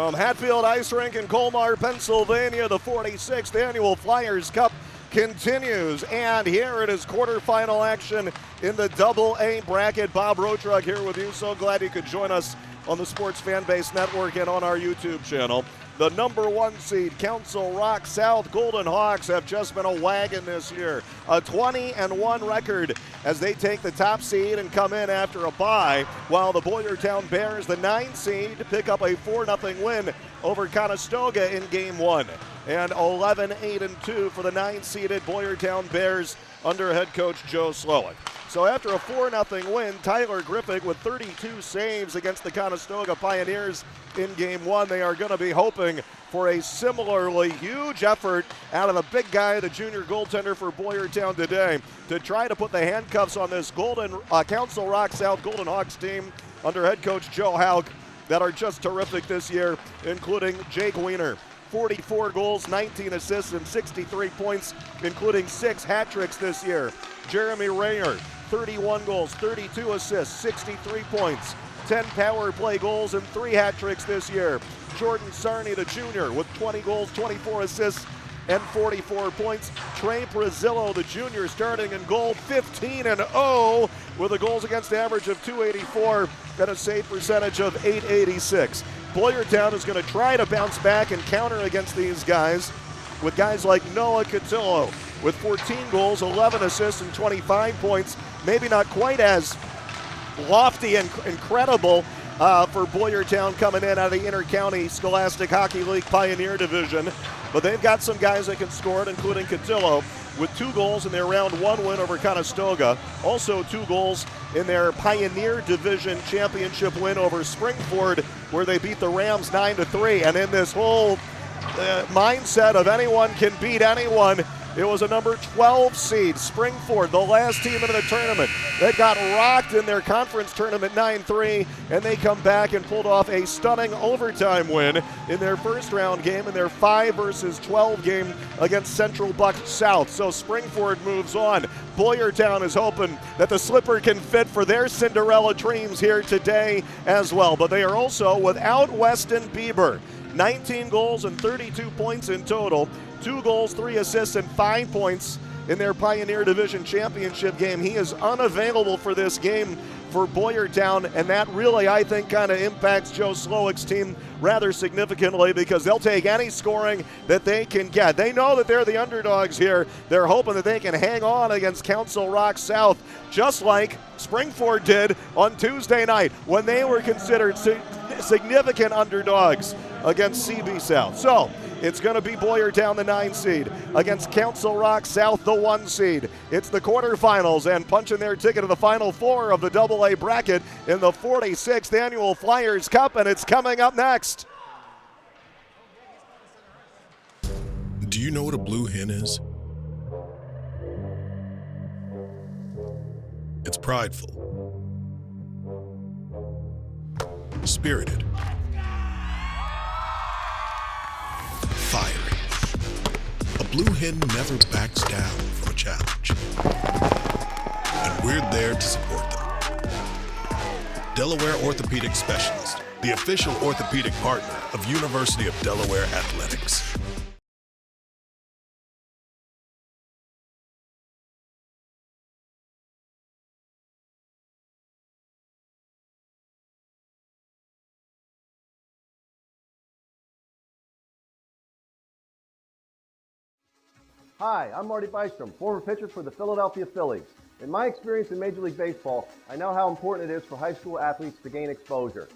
From Hatfield Ice Rink in Colmar, Pennsylvania, the 46th Annual Flyers Cup continues. And here it is, quarterfinal action in the Double-A bracket. Bob Rotrug here with you. So glad you could join us on the Sports Fanbase Network and on our YouTube channel. The number 1 seed, Council Rock South Golden Hawks, have just been a wagon this year. A 20-1 record as they take the top seed and come in after a bye, while the Boyertown Bears, the 9 seed, pick up a 4-0 win over Conestoga in Game 1. And 11-8-2 for the 9-seeded Boyertown Bears under head coach Joe Slowick. So after a 4-0 win, Tyler Griffick with 32 saves against the Conestoga Pioneers in Game 1. They are going to be hoping for a similarly huge effort out of the big guy, the junior goaltender for Boyertown today, to try to put the handcuffs on this Council Rock South Golden Hawks team under head coach Joe Hauk that are just terrific this year, including Jake Wiener. 44 goals, 19 assists, and 63 points, including 6 hat tricks this year. Jeremy Rayer, 31 goals, 32 assists, 63 points, 10 power play goals, and 3 hat tricks this year. Jordan Sarney, the junior, with 20 goals, 24 assists, and 44 points. Trey Brazillo, the junior, starting in goal, 15-0 with a goals against average of .284 and a save percentage of .886. Boyertown is going to try to bounce back and counter against these guys with guys like Noah Cotillo with 14 goals, 11 assists, and 25 points. Maybe not quite as lofty and incredible for Boyertown coming in out of the Inter-County Scholastic Hockey League Pioneer Division. But they've got some guys that can score it, including Cotillo, with 2 goals in their round 1 win over Conestoga. Also 2 goals in their Pioneer Division championship win over Springford, where they beat the Rams 9-3. And in this whole mindset of anyone can beat anyone, it was a number 12 seed, Springford, the last team in the tournament. They got rocked in their conference tournament 9-3, and they come back and pulled off a stunning overtime win in their first round game in their 5-12 game against Central Buck South. So Springford moves on. Boyertown is hoping that the slipper can fit for their Cinderella dreams here today as well. But they are also without Weston Bieber. 19 goals and 32 points in total. 2 goals, 3 assists, and 5 points in their Pioneer Division championship game. He is unavailable for this game for Boyertown, and that really, I think, kind of impacts Joe Slowick's team rather significantly, because they'll take any scoring that they can get. They know that they're the underdogs here. They're hoping that they can hang on against Council Rock South, just like Springford did on Tuesday night when they were considered significant underdogs against CB South. So it's going to be Boyertown, the 9 seed, against Council Rock South, the 1 seed. It's the quarterfinals, and punching their ticket to the Final Four of the Double-A bracket in the 46th Annual Flyers Cup, and it's coming up next. Do you know what a blue hen is? It's prideful, spirited, fiery. A blue hen never backs down from a challenge. And we're there to support them. Delaware Orthopedic Specialist, the official orthopedic partner of University of Delaware Athletics. Hi, I'm Marty Bystrom, former pitcher for the Philadelphia Phillies. In my experience in Major League Baseball, I know how important it is for high school athletes to gain exposure.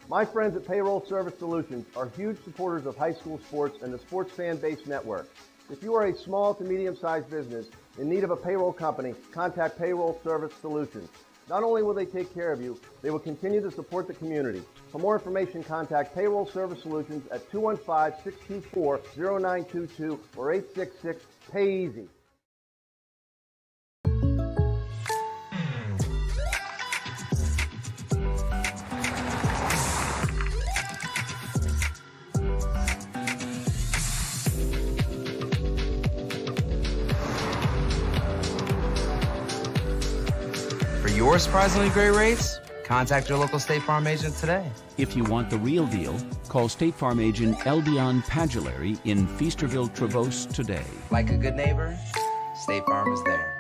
My friends at Payroll Service Solutions are huge supporters of high school sports and the Sports Fan Base Network. If you are a small to medium-sized business in need of a payroll company, contact Payroll Service Solutions. Not only will they take care of you, they will continue to support the community. For more information, contact Payroll Service Solutions at 215-624-0922 or 866-PAY-EASY. For your surprisingly great rates, Contact your local State Farm agent today. If you want the real deal, call State Farm agent Eldion Padulary in Feasterville, Trevose today. Like a good neighbor, State Farm is there.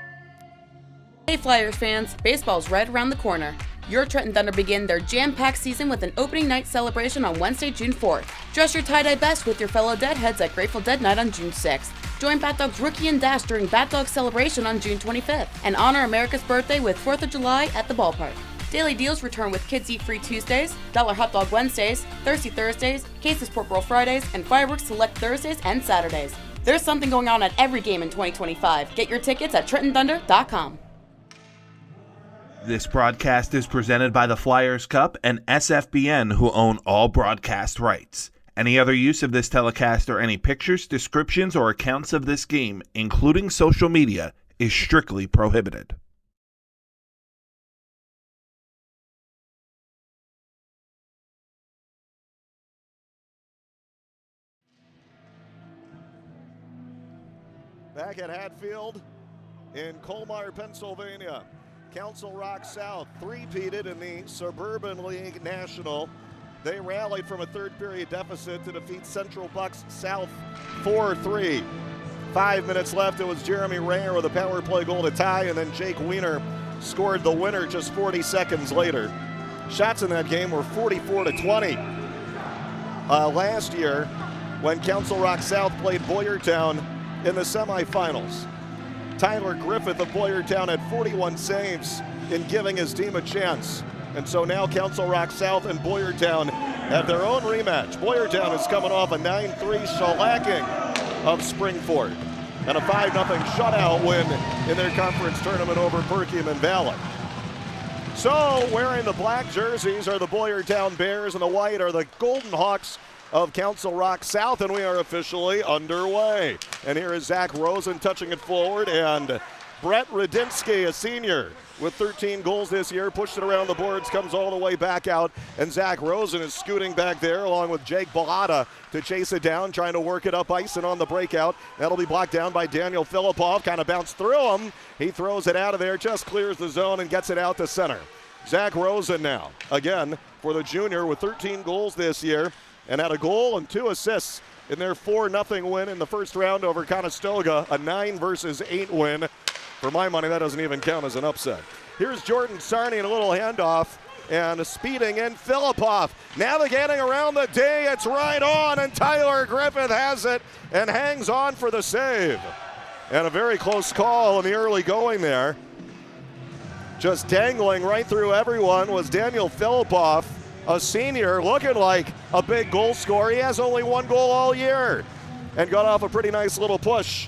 Hey Flyers fans, baseball's right around the corner. Your Trenton Thunder begin their jam-packed season with an opening night celebration on Wednesday, June 4th. Dress your tie-dye best with your fellow Deadheads at Grateful Dead Night on June 6th. Join Bat Dog's Rookie and Dash during Bat Dog Celebration on June 25th. And honor America's birthday with 4th of July at the ballpark. Daily deals return with Kids Eat Free Tuesdays, Dollar Hot Dog Wednesdays, Thirsty Thursdays, Cases Pork Roll Fridays, and Fireworks Select Thursdays and Saturdays. There's something going on at every game in 2025. Get your tickets at TrentonThunder.com. This broadcast is presented by the Flyers Cup and SFBN, who own all broadcast rights. Any other use of this telecast or any pictures, descriptions, or accounts of this game, including social media, is strictly prohibited. Back at Hatfield in Colmar, Pennsylvania. Council Rock South three-peated in the Suburban League National. They rallied from a third-period deficit to defeat Central Bucks South 4-3. 5 minutes left. It was Jeremy Rayer with a power play goal to tie, and then Jake Wiener scored the winner just 40 seconds later. Shots in that game were 44-20. Last year, when Council Rock South played Boyertown in the semifinals, Tyler Griffith of Boyertown had 41 saves in giving his team a chance. And so now Council Rock South and Boyertown have their own rematch. Boyertown is coming off a 9-3 shellacking of Springford and a 5-0 shutout win in their conference tournament over Perkiomen Valley. So wearing the black jerseys are the Boyertown Bears and the white are the Golden Hawks of Council Rock South, and we are officially underway. And here is Zach Rosen touching it forward, and Brett Radinsky, a senior with 13 goals this year, pushed it around the boards, comes all the way back out, and Zach Rosen is scooting back there along with Jake Bellata to chase it down, trying to work it up ice and on the breakout. That'll be blocked down by Daniel Filipov, kind of bounced through him. He throws it out of there, just clears the zone and gets it out to center. Zach Rosen now, again, for the junior with 13 goals this year, and had a goal and 2 assists in their 4-0 win in the first round over Conestoga, a 9-8 win. For my money, that doesn't even count as an upset. Here's Jordan Sarney in a little handoff, and speeding in Filipov, navigating around the D. It's right on, and Tyler Griffith has it and hangs on for the save. And a very close call in the early going there. Just dangling right through everyone was Daniel Filipov, a senior looking like a big goal scorer. He has only 1 goal all year and got off a pretty nice little push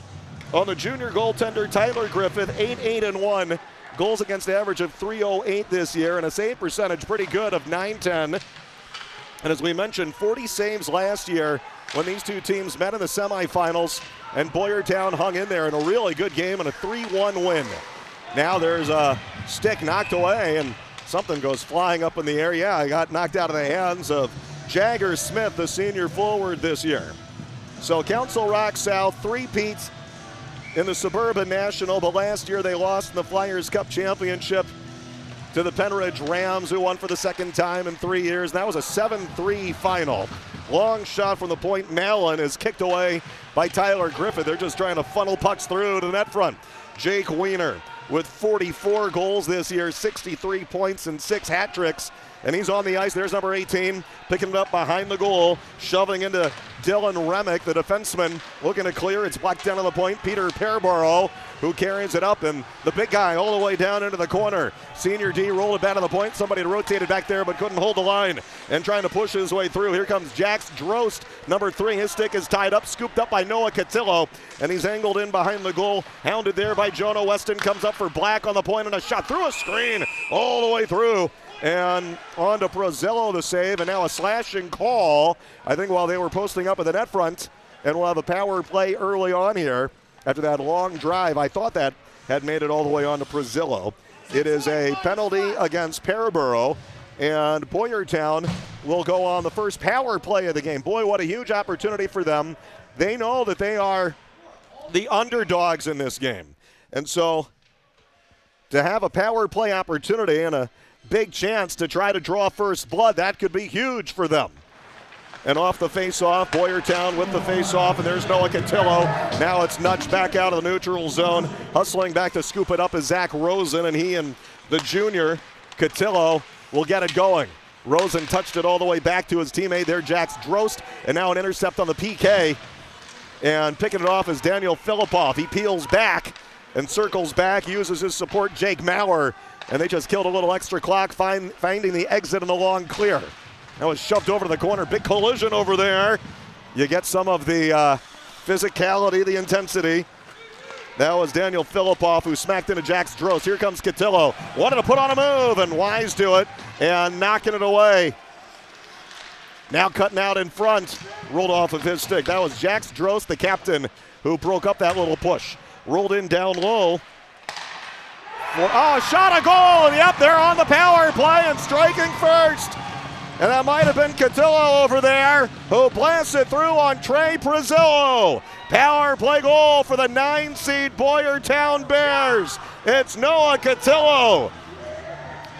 on the junior goaltender Tyler Griffith. 8-1, goals against average of .308 this year, and a save percentage pretty good of .910. And as we mentioned, 40 saves last year when these two teams met in the semifinals, and Boyertown hung in there in a really good game and a 3-1 win. Now there's a stick knocked away, and something goes flying up in the air. Yeah, it got knocked out of the hands of Jagger Smith, the senior forward this year. So Council Rock South three-peats in the Suburban National, but last year they lost in the Flyers Cup Championship to the Penridge Rams, who won for the second time in 3 years. That was a 7-3 final. Long shot from the point. Mallon is kicked away by Tyler Griffith. They're just trying to funnel pucks through to the net front. Jake Wiener with 44 goals this year, 63 points and 6 hat tricks. And he's on the ice. There's number 18, picking it up behind the goal, shoving into Dylan Remick, the defenseman, looking to clear. It's blocked down on the point. Peter Perborough, who carries it up, and the big guy all the way down into the corner. Senior D rolled it back to the point. Somebody rotated back there but couldn't hold the line and trying to push his way through. Here comes Jax Drost, number 3. His stick is tied up, scooped up by Noah Cotillo, and he's angled in behind the goal. Hounded there by Jonah Weston. Comes up for Black on the point, and a shot through a screen all the way through. And on to Prozillo the save, and now a slashing call, I think, while they were posting up at the net front. And we'll have a power play early on here after that long drive. I thought that had made it all the way on to Prozillo. It is a penalty against Perborough, and Boyertown will go on the first power play of the game. Boy, what a huge opportunity for them. They know that they are the underdogs in this game. And so to have a power play opportunity and a big chance to try to draw first blood. That could be huge for them. And off the face-off, Boyertown with the face-off, and there's Noah Cotillo. Now it's nudged back out of the neutral zone. Hustling back to scoop it up is Zach Rosen, and he and the junior, Cotillo, will get it going. Rosen touched it all the way back to his teammate there, Jax Drost, and now an intercept on the PK. And picking it off is Daniel Filipoff. He peels back and circles back, uses his support, Jake Maurer, and they just killed a little extra clock, finding the exit in the long clear. That was shoved over to the corner. Big collision over there. You get some of the physicality, the intensity. That was Daniel Filipoff who smacked into Jax Drost. Here comes Cotillo. Wanted to put on a move, and Wise to it and knocking it away. Now cutting out in front. Rolled off of his stick. That was Jax Drost, the captain, who broke up that little push. Rolled in down low. Shot a goal, and yep, they're on the power play and striking first. And that might have been Cotillo over there who blasted through on Trey Prezillo. Power play goal for the 9-seed Boyertown Bears. It's Noah Cotillo.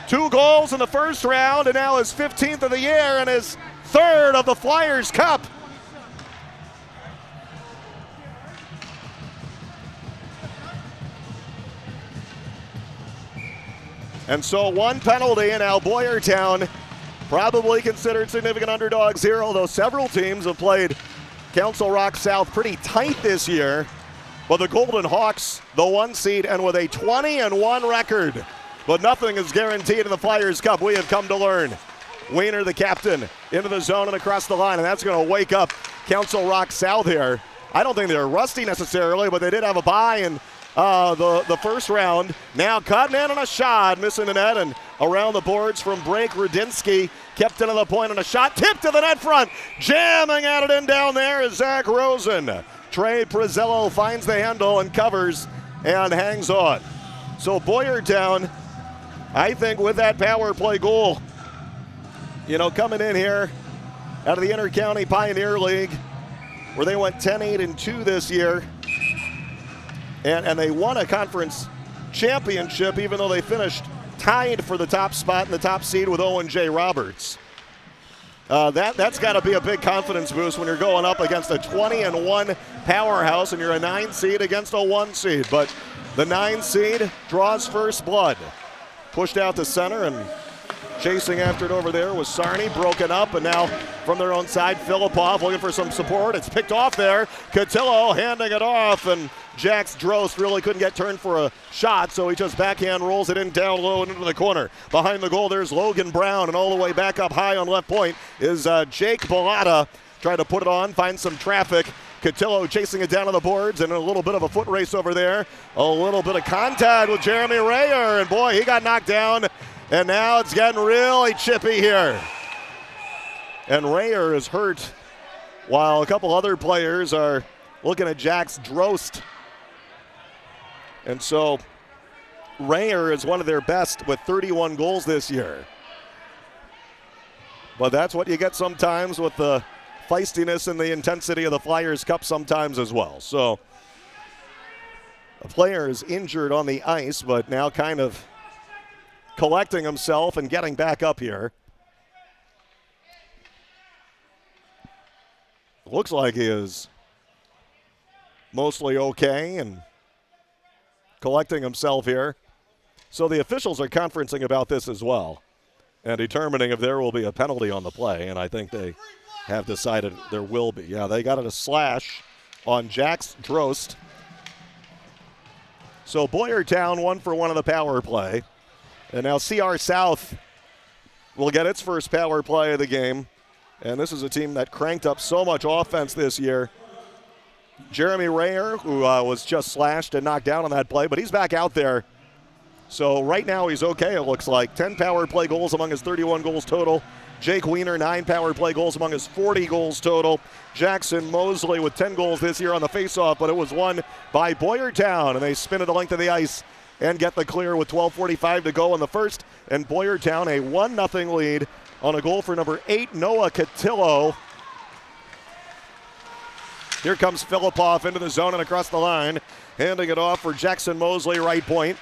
2 goals in the first round, and now his 15th of the year and his 3rd of the Flyers Cup. And so 1 penalty, and now Boyertown probably considered significant underdogs here, although several teams have played Council Rock South pretty tight this year. But the Golden Hawks, the 1 seed, and with a 20-1 record. But nothing is guaranteed in the Flyers Cup, we have come to learn. Wiener, the captain, into the zone and across the line, and that's going to wake up Council Rock South here. I don't think they're rusty necessarily, but they did have a bye in the first round. Now cutting in on a shot, missing the net, and around the boards from Brake. Rudinsky kept it on the point on a shot, tipped to the net front, jamming at it in down there is Zach Rosen. Trey Prezillo finds the handle and covers and hangs on. So Boyertown, I think with that power play goal, coming in here out of the Inter-County Pioneer League, where they went 10-8-2 this year, and they won a conference championship even though they finished tied for the top spot in the top seed with Owen J. Roberts. That's got to be a big confidence boost when you're going up against a 20-1 powerhouse and you're a 9 seed against a 1 seed. But the 9 seed draws first blood. Pushed out to center, and chasing after it over there was Sarney, broken up, and now from their own side, Filipoff looking for some support. It's picked off there. Cotillo handing it off, and Jax Drost really couldn't get turned for a shot, so he just backhand rolls it in down low and into the corner. Behind the goal, there's Logan Brown, and all the way back up high on left point is Jake Bellata. Trying to put it on, find some traffic. Cotillo chasing it down to the boards, and a little bit of a foot race over there. A little bit of contact with Jeremy Rayer, and boy, he got knocked down. And now it's getting really chippy here. And Rayer is hurt, while a couple other players are looking at Jax Drost. And so Rayer is one of their best with 31 goals this year. But that's what you get sometimes with the feistiness and the intensity of the Flyers Cup sometimes as well. So a player is injured on the ice, but now kind of collecting himself and getting back up here. Looks like he is mostly okay and collecting himself here. So the officials are conferencing about this as well and determining if there will be a penalty on the play, and I think they have decided there will be. Yeah, they got it a slash on Jax Drost. So Boyertown 1 for 1 on the power play. And now CR South will get its first power play of the game. And this is a team that cranked up so much offense this year. Jeremy Rayer, who was just slashed and knocked down on that play, but he's back out there. So right now he's okay, it looks like. 10 power play goals among his 31 goals total. Jake Wiener, 9 power play goals among his 40 goals total. Jackson Mosley with 10 goals this year on the faceoff, but it was won by Boyertown, and they spin it the length of the ice and get the clear with 12:45 to go in the first. And Boyertown a 1-0 lead on a goal for number 8, Noah Cotillo. Here comes Filipoff into the zone and across the line, handing it off for Jackson Mosley, right point.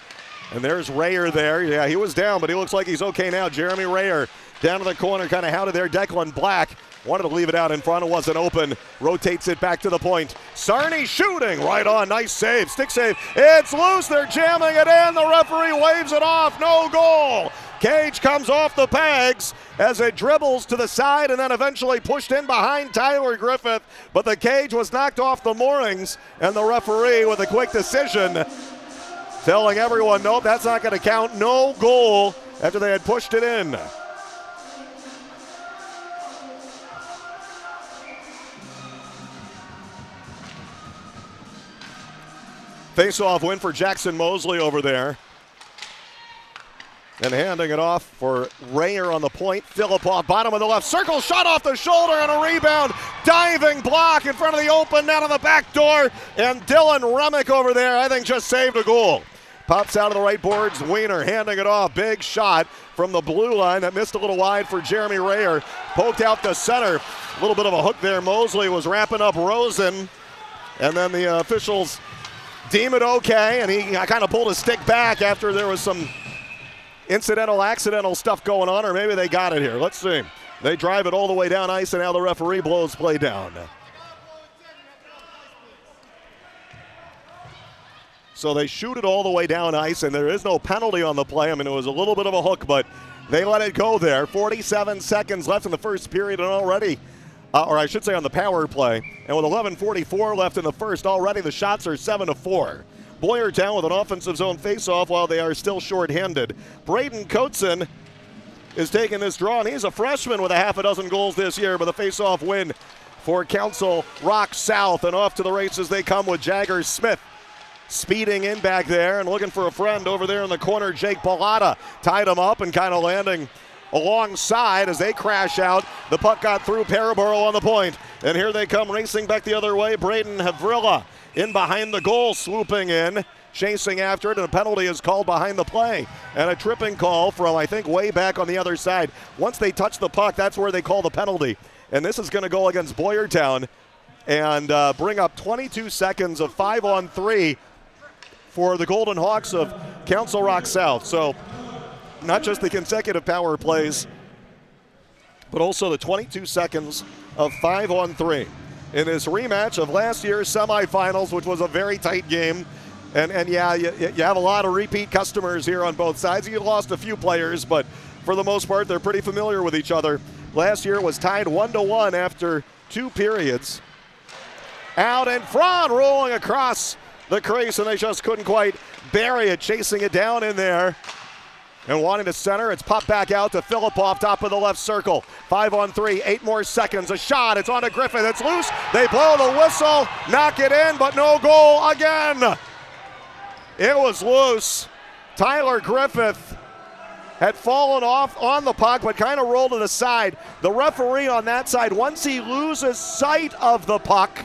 And there's Rayer there. Yeah, he was down, but he looks like he's okay now. Jeremy Rayer down to the corner, kind of hounded there. Declan Black wanted to leave it out in front. It wasn't open. Rotates it back to the point. Sarney shooting right on. Nice save. Stick save. It's loose. They're jamming it in. The referee waves it off. No goal. Cage comes off the pegs as it dribbles to the side and then eventually pushed in behind Tyler Griffith. But the cage was knocked off the moorings, and the referee with a quick decision telling everyone, nope, that's not going to count. No goal after they had pushed it in. Face-off win for Jackson Mosley over there. And handing it off for Rayer on the point. Philipov, bottom of the left circle, shot off the shoulder and a rebound. Diving block in front of the open net on the back door. And Dylan Remick over there, I think, just saved a goal. Pops out of the right boards. Wiener handing it off. Big shot from the blue line that missed a little wide for Jeremy Rayer. Poked out the center. A little bit of a hook there. Mosley was wrapping up Rosen. And then the officials deem it okay. And he kind of pulled his stick back after there was some accidental stuff going on, or maybe they got it here. Let's see. They drive it all the way down ice, and now the referee blows play down. So they shoot it all the way down ice, and there is no penalty on the play. I mean, it was a little bit of a hook, but they let it go there. 47 seconds left in the first period, and already, or I should say on the power play, and with 11:44 left in the first, already the shots are 7-4. Boyertown with an offensive zone faceoff while they are still shorthanded. Braden Coatzen is taking this draw, and he's a freshman with a half a dozen goals this year, but the faceoff win for Council Rock South, and off to the races they come with Jagger Smith speeding in back there and looking for a friend over there in the corner. Jake Pallotta tied him up and kind of landing alongside as they crash out. The puck got through Paraboro on the point, and here they come racing back the other way. Braden Havrilla in behind the goal, swooping in, chasing after it, and a penalty is called behind the play. And a tripping call from, I think, way back on the other side. Once they touch the puck, that's where they call the penalty. And this is going to go against Boyertown and bring up 22 seconds of 5-on-3 for the Golden Hawks of Council Rock South. So not just the consecutive power plays, but also the 22 seconds of 5-on-3. In this rematch of last year's semifinals, which was a very tight game. And yeah, you have a lot of repeat customers here on both sides. You lost a few players, but for the most part, they're pretty familiar with each other. Last year was tied 1-1 after 2 periods. Out in front, rolling across the crease, and they just couldn't quite bury it, chasing it down in there. And wanting to center, it's popped back out to Filipov, top of the left circle. 5-on-3, 8 more seconds. A shot, it's on to Griffith, it's loose. They blow the whistle, knock it in, but no goal again. It was loose. Tyler Griffith had fallen off on the puck, but kind of rolled to the side. The referee on that side, once he loses sight of the puck,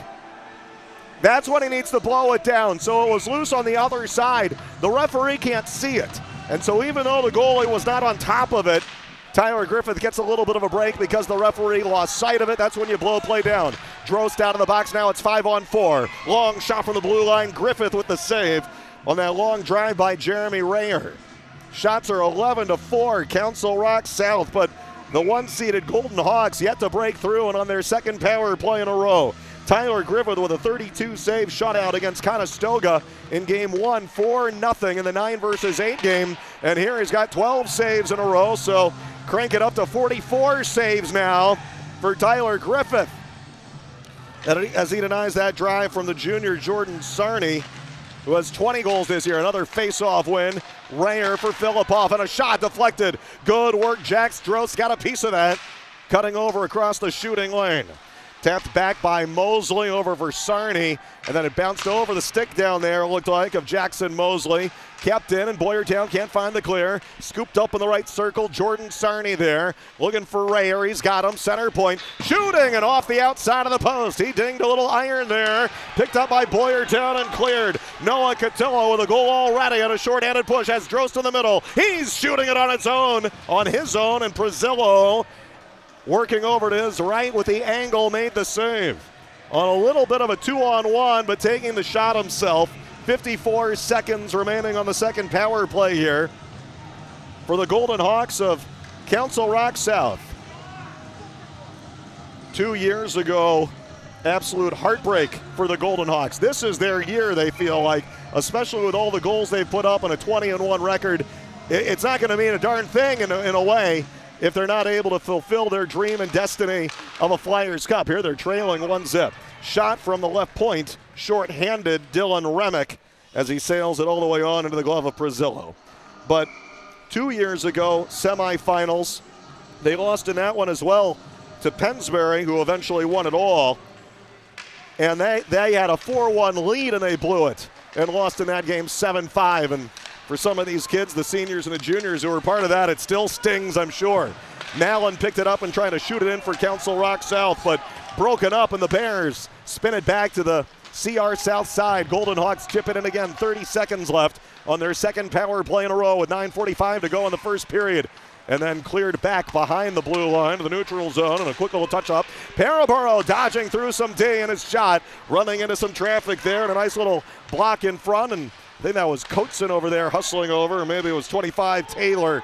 that's when he needs to blow it down. So it was loose on the other side. The referee can't see it. And so even though the goalie was not on top of it, Tyler Griffith gets a little bit of a break because the referee lost sight of it. That's when you blow play down. Drost out of the box. Now it's 5-on-4. Long shot from the blue line. Griffith with the save on that long drive by Jeremy Rayer. Shots are 11-4. Council Rock South, but the one-seeded Golden Hawks yet to break through and on their second power play in a row. Tyler Griffith with a 32-save shutout against Conestoga in Game 1, 4-0 in the 9-versus-8 game. And here he's got 12 saves in a row, so crank it up to 44 saves now for Tyler Griffith, as he denies that drive from the junior Jordan Sarney, who has 20 goals this year. Another face-off win. Rayer for Filipov, and a shot deflected. Good work. Jack Stroh's got a piece of that, cutting over across the shooting lane. Tapped back by Mosley over for Sarney, and then it bounced over the stick down there, it looked like, of Jackson Mosley. Kept in, and Boyertown can't find the clear. Scooped up in the right circle, Jordan Sarney there, looking for Rayer. He's got him, center point, shooting, and off the outside of the post. He dinged a little iron there, picked up by Boyertown and cleared. Noah Cotillo with a goal already on a short-handed push, has Drost in the middle. He's shooting it on his own, and Prezillo working over to his right with the angle, made the save. On a little bit of a 2-on-1, but taking the shot himself. 54 seconds remaining on the second power play here for the Golden Hawks of Council Rock South. 2 years ago, absolute heartbreak for the Golden Hawks. This is their year, they feel like, especially with all the goals they've put up and a 20-1 record. It's not going to mean a darn thing in a way if they're not able to fulfill their dream and destiny of a Flyers Cup. Here they're trailing 1-0. Shot from the left point, short-handed Dylan Remick as he sails it all the way on into the glove of Prezillo. But 2 years ago, semifinals, they lost in that one as well to Pennsbury, who eventually won it all. And they had a 4-1 lead and they blew it and lost in that game 7-5. And for some of these kids, the seniors and the juniors who were part of that, it still stings, I'm sure. Mallon picked it up and tried to shoot it in for Council Rock South, but broken up, and the Bears spin it back to the CR South side. Golden Hawks chip it in again. 30 seconds left on their second power play in a row with 9:45 to go in the first period. And then cleared back behind the blue line to the neutral zone, and a quick little touch-up. Paraboro dodging through some D in his shot, running into some traffic there, and a nice little block in front. And I think that was Coatson over there hustling over, or maybe it was 25 Taylor.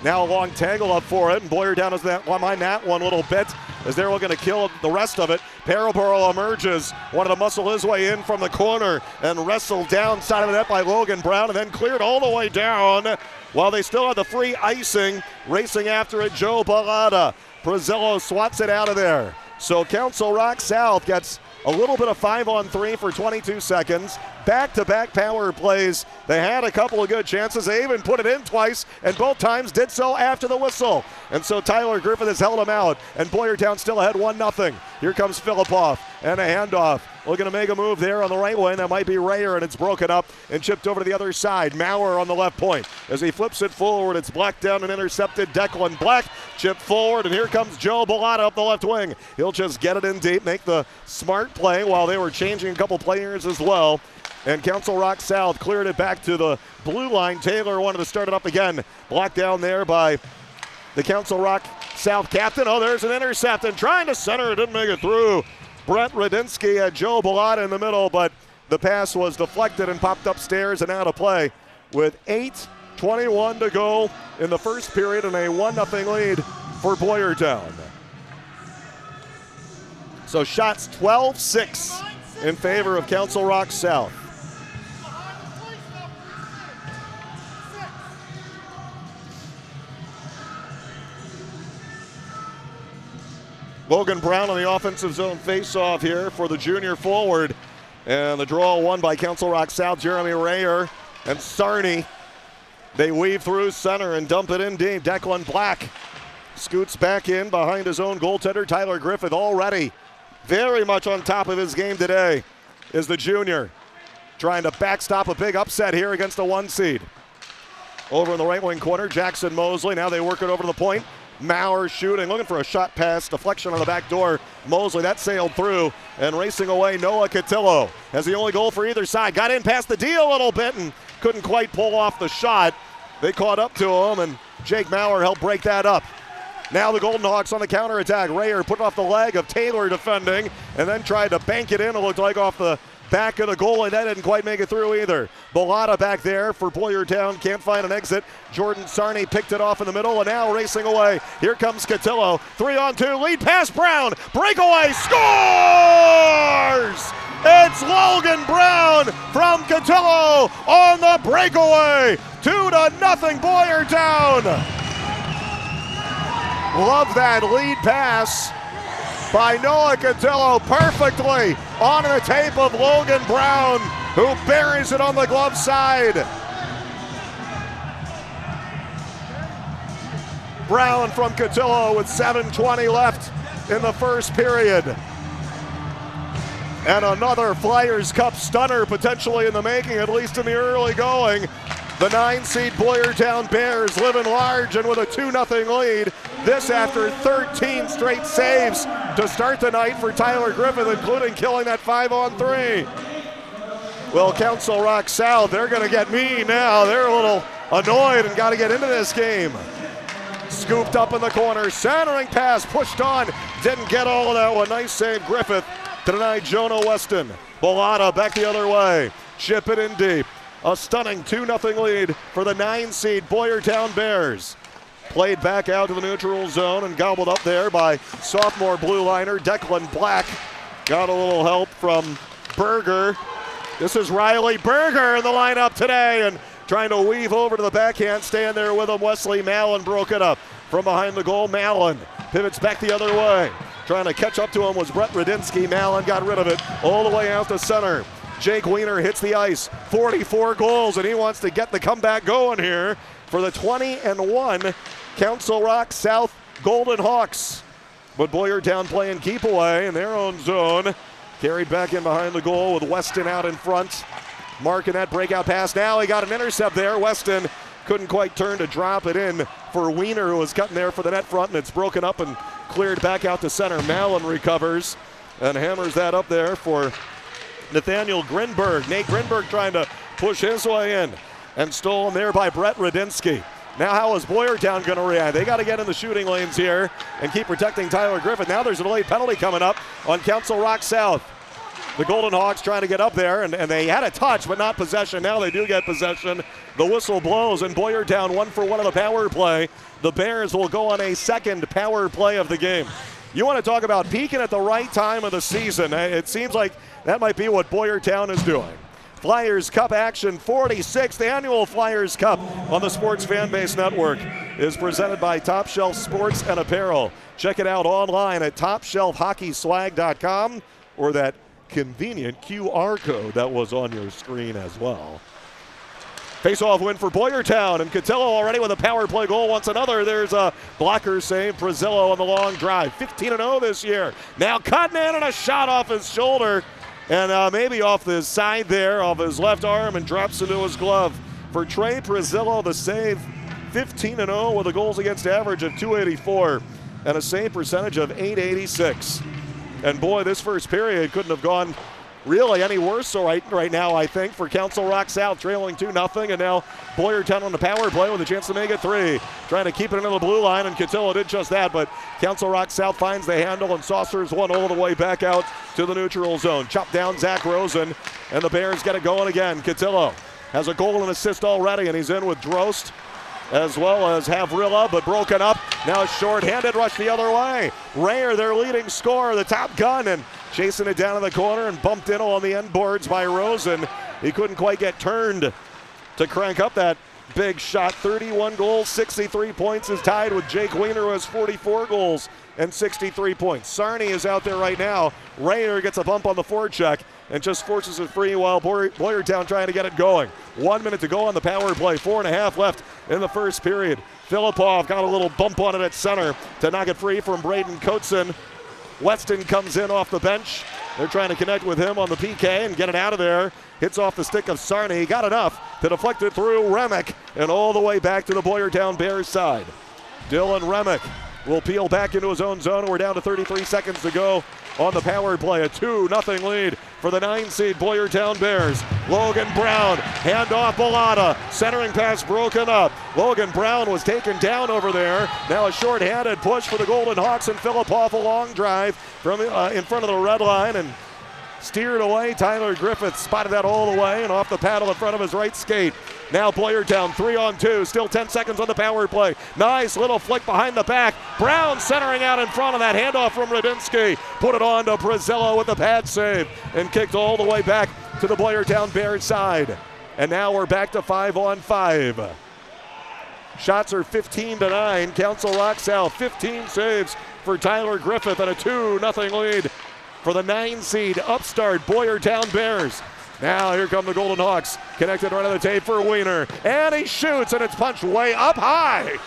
Now a long tangle up for it, and Boyertown is behind that one little bit as they're looking to kill the rest of it. Paraboro emerges, wanted to muscle his way in from the corner and wrestled down side of the net by Logan Brown, and then cleared all the way down while they still have the free icing. Racing after it, Joe Bellata. Prezillo swats it out of there. So Council Rock South gets a little bit of 5-on-3 for 22 seconds. Back-to-back power plays. They had a couple of good chances. They even put it in twice, and both times did so after the whistle. And so Tyler Griffith has held him out, and Boyertown still ahead 1-0. Here comes Filipoff, and a handoff. Looking to make a move there on the right wing. That might be Rayer, and it's broken up and chipped over to the other side. Maurer on the left point. As he flips it forward, it's Black down and intercepted. Declan Black chipped forward, and here comes Joe Bellata up the left wing. He'll just get it in deep, make the smart play while they were changing a couple players as well. And Council Rock South cleared it back to the blue line. Taylor wanted to start it up again. Blocked down there by the Council Rock South captain. Oh, there's an intercept, and trying to center it, didn't make it through. Brent Radinsky had Joe Bellata in the middle, but the pass was deflected and popped upstairs and out of play with 8:21 to go in the first period and a 1-0 lead for Boyertown. So shots 12-6 in favor of Council Rock South. Logan Brown on the offensive zone face-off here for the junior forward. And the draw won by Council Rock South, Jeremy Rayer and Sarney. They weave through center and dump it in deep. Declan Black scoots back in behind his own goaltender, Tyler Griffith, already very much on top of his game today is the junior. Trying to backstop a big upset here against the 1 seed. Over in the right wing corner, Jackson Mosley. Now they work it over to the point. Maurer shooting, looking for a shot pass, deflection on the back door. Mosley, that sailed through, and racing away, Noah Cotillo has the only goal for either side. Got in past the D a little bit and couldn't quite pull off the shot. They caught up to him, and Jake Maurer helped break that up. Now the Golden Hawks on the counterattack. Rayer put off the leg of Taylor defending, and then tried to bank it in. It looked like off the back of the goal, and that didn't quite make it through either. Bellata back there for Boyertown, can't find an exit. Jordan Sarney picked it off in the middle, and now racing away. Here comes Cotillo, 3-on-2, lead pass Brown, breakaway, scores! It's Logan Brown from Cotillo on the breakaway, 2-0 Boyertown. Love that lead pass by Noah Cotillo, perfectly on the tape of Logan Brown, who buries it on the glove side. Brown from Cotillo with 7:20 left in the first period. And another Flyers Cup stunner potentially in the making, at least in the early going. The 9-seed Boyertown Bears living large and with a 2-0 lead. This after 13 straight saves to start the night for Tyler Griffith, including killing that 5-on-3. Well, Council Rock South, they're going to get mean now. They're a little annoyed and got to get into this game. Scooped up in the corner, centering pass, pushed on, didn't get all of that one. Nice save, Griffith, to deny Jonah Weston. Bellata back the other way. chip it in deep. A stunning 2-0 lead for the 9-seed Boyertown Bears. Played back out to the neutral zone and gobbled up there by sophomore blue liner Declan Black. Got a little help from Berger. This is Riley Berger in the lineup today, and trying to weave over to the backhand, staying there with him. Wesley Mallon broke it up from behind the goal. Mallon pivots back the other way. Trying to catch up to him was Brett Radinsky. Mallon got rid of it all the way out to center. Jake Wiener hits the ice. 44 goals, and he wants to get the comeback going here for the 20-1 Council Rock South Golden Hawks. But Boyertown playing keep away in their own zone. Carried back in behind the goal with Weston out in front. Marking that breakout pass now. He got an intercept there. Weston couldn't quite turn to drop it in for Wiener, who was cutting there for the net front, and it's broken up and cleared back out to center. Mallon recovers and hammers that up there for Nathaniel Grinberg. Nate Grinberg trying to push his way in and stolen there by Brett Radinsky. Now how is Boyertown going to react? They got to get in the shooting lanes here and keep protecting Tyler Griffith. Now there's a delayed penalty coming up on Council Rock South. The Golden Hawks trying to get up there, and they had a touch, but not possession. Now they do get possession. The whistle blows, and Boyertown 1 for 1 of the power play. The Bears will go on a second power play of the game. You want to talk about peaking at the right time of the season. It seems like that might be what Boyertown is doing. Flyers Cup action, 46th annual Flyers Cup on the Sports Fanbase Network is presented by Top Shelf Sports and Apparel. Check it out online at topshelfhockeyswag.com or that convenient QR code that was on your screen as well. Face-off win for Boyertown, and Cotillo already with a power play goal wants another. There's a blocker save. Brazillo on the long drive. 15-0 this year. Now cutting in and a shot off his shoulder and maybe off the side there of his left arm and drops into his glove. For Trey Brazillo, the save 15-0 with a goals against average of .284 and a save percentage of .886. And boy, this first period couldn't have gone really any worse so right now, I think, for Council Rock South, trailing 2-0, and now Boyertown on the power play with a chance to make it 3. Trying to keep it into the blue line, and Cotillo did just that, but Council Rock South finds the handle and saucers one all the way back out to the neutral zone. Chopped down Zach Rosen, and the Bears get it going again. Cotillo has a goal and assist already, and he's in with Drost as well as Havrilla, but broken up. Now short-handed rush the other way. Rayer, their leading scorer, the top gun, and chasing it down in the corner and bumped in on the end boards by Rosen. He couldn't quite get turned to crank up that big shot. 31 goals, 63 points is tied with Jake Wiener, who has 44 goals and 63 points. Sarney is out there right now. Rayer gets a bump on the forecheck and just forces it free while Boyertown trying to get it going. 1 minute to go on the power play. 4.5 left in the first period. Filipov got a little bump on it at center to knock it free from Braden Coatson. Weston comes in off the bench. They're trying to connect with him on the PK and get it out of there. Hits off the stick of Sarney. Got enough to deflect it through Remick and all the way back to the Boyertown Bears side. Dylan Remick will peel back into his own zone. We're down to 33 seconds to go on the power play. A 2-0 lead for the 9-seed Boyertown Bears. Logan Brown, handoff Bellotta, centering pass broken up. Logan Brown was taken down over there. Now a short-handed push for the Golden Hawks, and Filipov a long drive from in front of the red line and steered away. Tyler Griffith spotted that all the way and off the paddle in front of his right skate. Now Boyertown 3-on-2, still 10 seconds on the power play. Nice little flick behind the back. Brown centering out in front of that handoff from Radinsky. Put it on to Brazillo with the pad save and kicked all the way back to the Boyertown Bears side. And now we're back to 5-on-5. Shots are 15-9. Council Rock South, 15 saves for Tyler Griffith and a 2-0 lead for the 9-seed upstart Boyertown Bears. Now here come the Golden Hawks, connected right on the tape for Wiener, and he shoots, and it's punched way up high.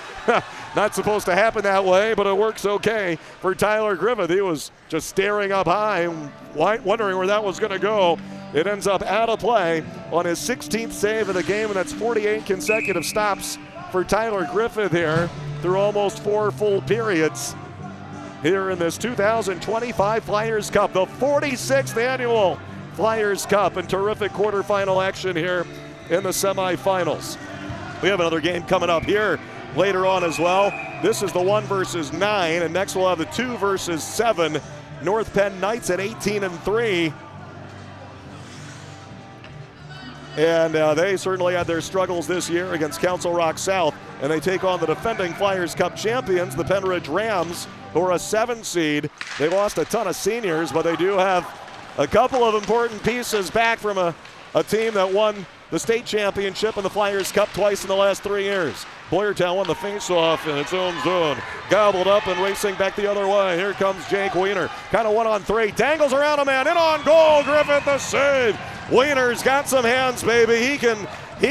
Not supposed to happen that way, but it works okay for Tyler Griffith. He was just staring up high, wondering where that was going to go. It ends up out of play on his 16th save of the game, and that's 48 consecutive stops for Tyler Griffith here through almost 4 full periods here in this 2025 Flyers Cup, the 46th annual Flyers Cup, and terrific quarterfinal action here in the semifinals. We have another game coming up here later on as well. This is the 1 versus 9, and next we'll have the 2 versus 7. North Penn Knights at 18-3. And they certainly had their struggles this year against Council Rock South. And they take on the defending Flyers Cup champions, the Penridge Rams, who are a 7 seed. They lost a ton of seniors, but they do have a couple of important pieces back from a team that won the state championship and the Flyers Cup twice in the last 3 years. Boyertown won the faceoff in its own zone. Gobbled up and racing back the other way. Here comes Jake Wiener. Kind of 1-on-3. Dangles around a man. In on goal. Griffith the save. Wiener's got some hands, baby. He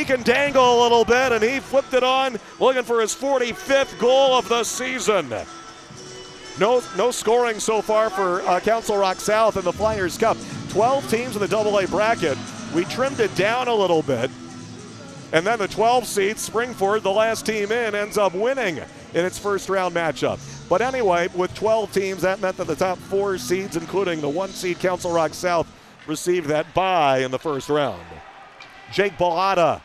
can dangle a little bit, and he flipped it on, looking for his 45th goal of the season. No scoring so far for Council Rock South in the Flyers Cup. 12 teams in the AA bracket. We trimmed it down a little bit. And then the 12 seed, Springford, the last team in, ends up winning in its first round matchup. But anyway, with 12 teams, that meant that the top 4 seeds, including the 1 seed Council Rock South, received that bye in the first round. Jake Bellata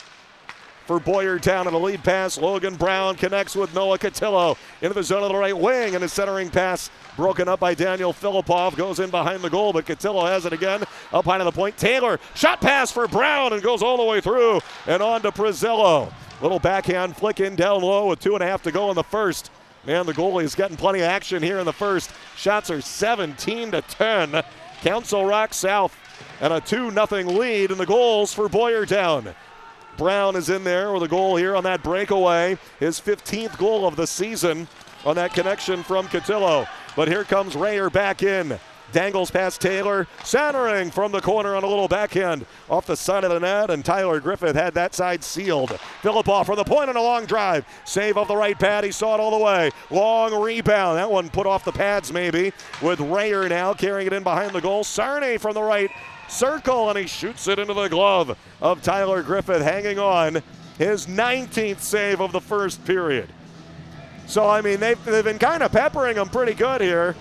for Boyertown, and a lead pass. Logan Brown connects with Noah Cotillo into the zone of the right wing, and a centering pass broken up by Daniel Filippov. Goes in behind the goal, but Cotillo has it again. Up high to the point. Taylor, shot pass for Brown, and goes all the way through and on to Prezillo. Little backhand flick in down low with 2.5 to go in the first. Man, the goalie is getting plenty of action here in the first. Shots are 17-10. Council Rock South, and a 2-0 lead in the goals for Boyertown. Brown is in there with a goal here on that breakaway. His 15th goal of the season on that connection from Cotillo. But here comes Rayer back in. Dangles past Taylor, centering from the corner on a little backhand off the side of the net, and Tyler Griffith had that side sealed. Filippov from the point on a long drive. Save off the right pad, he saw it all the way. Long rebound, that one put off the pads maybe, with Rayer now carrying it in behind the goal. Sarney from the right circle, and he shoots it into the glove of Tyler Griffith, hanging on his 19th save of the first period. So, I mean, they've been kind of peppering him pretty good here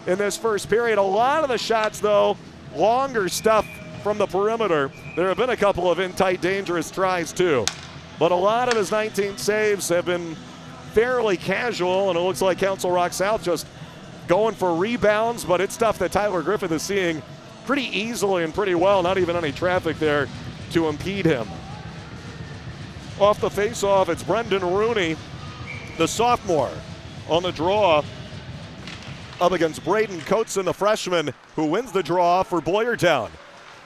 in this first period. A lot of the shots, though, longer stuff from the perimeter. There have been a couple of in-tight, dangerous tries, too. But a lot of his 19 saves have been fairly casual, and it looks like Council Rock South just going for rebounds, but it's stuff that Tyler Griffith is seeing pretty easily and pretty well. Not even any traffic there to impede him. Off the face-off, it's Brendan Rooney, the sophomore, on the draw up against Braden Coateson, the freshman, who wins the draw for Boyertown.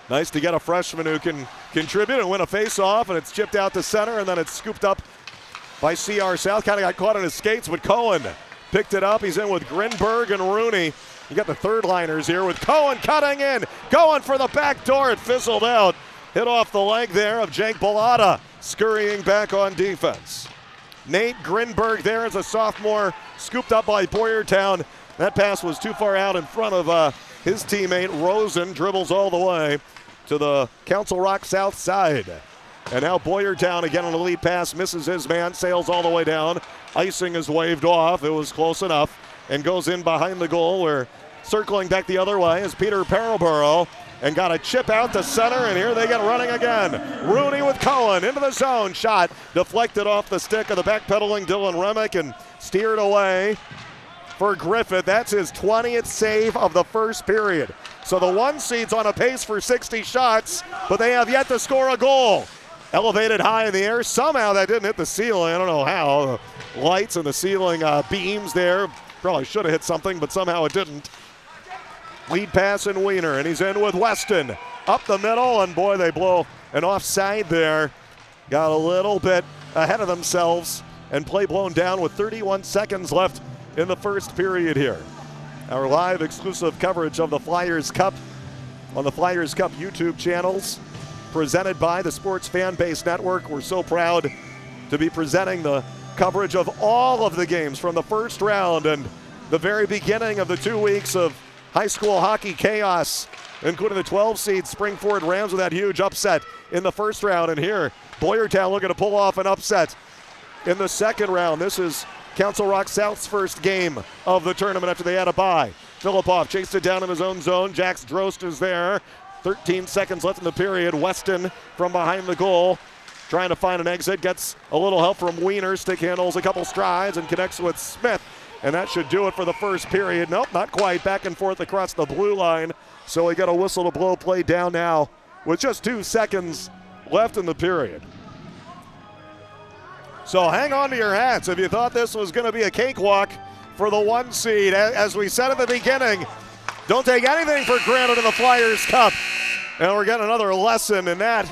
Nice to get a freshman who can contribute and win a face-off, and it's chipped out to center, and then it's scooped up by CR South. Kind of got caught on his skates, but Cohen picked it up. He's in with Grinberg and Rooney. You got the third liners here with Cohen cutting in, going for the back door. It fizzled out. Hit off the leg there of Jake Bellata, scurrying back on defense. Nate Grinberg there as a sophomore, scooped up by Boyertown. That pass was too far out in front of his teammate Rosen. Dribbles all the way to the Council Rock South side. And now Boyertown again on the lead pass, misses his man, sails all the way down. Icing is waved off. It was close enough, and goes in behind the goal, where circling back the other way is Peter Paraburo, and got a chip out to center, and here they get running again. Rooney with Cohen into the zone. Shot deflected off the stick of the backpedaling Dylan Remick and steered away for Griffith. That's his 20th save of the first period. So the 1 seed's on a pace for 60 shots, but they have yet to score a goal. Elevated high in the air. Somehow that didn't hit the ceiling. I don't know how. The lights and the ceiling beams there probably should have hit something, but somehow it didn't. Lead pass in Wiener, and he's in with Weston. Up the middle, and boy, they blow an offside there. Got a little bit ahead of themselves, and play blown down with 31 seconds left in the first period here. Our live exclusive coverage of the Flyers Cup on the Flyers Cup YouTube channels, presented by the Sports Fan Base Network. We're so proud to be presenting the coverage of all of the games from the first round and the very beginning of the 2 weeks of high school hockey chaos, including the 12 seed Springford Rams with that huge upset in the first round. And here, Boyertown looking to pull off an upset in the second round. This is Council Rock South's first game of the tournament after they had a bye. Filippov chased it down in his own zone. Jax Drost is there. 13 seconds left in the period. Weston from behind the goal, trying to find an exit. Gets a little help from Wiener. Stick handles a couple strides and connects with Smith. And that should do it for the first period. Nope, not quite. Back and forth across the blue line. So we got a whistle to blow play down now with just 2 seconds left in the period. So hang on to your hats if you thought this was going to be a cakewalk for the 1 seed. As we said at the beginning, don't take anything for granted in the Flyers Cup. And we're getting another lesson in that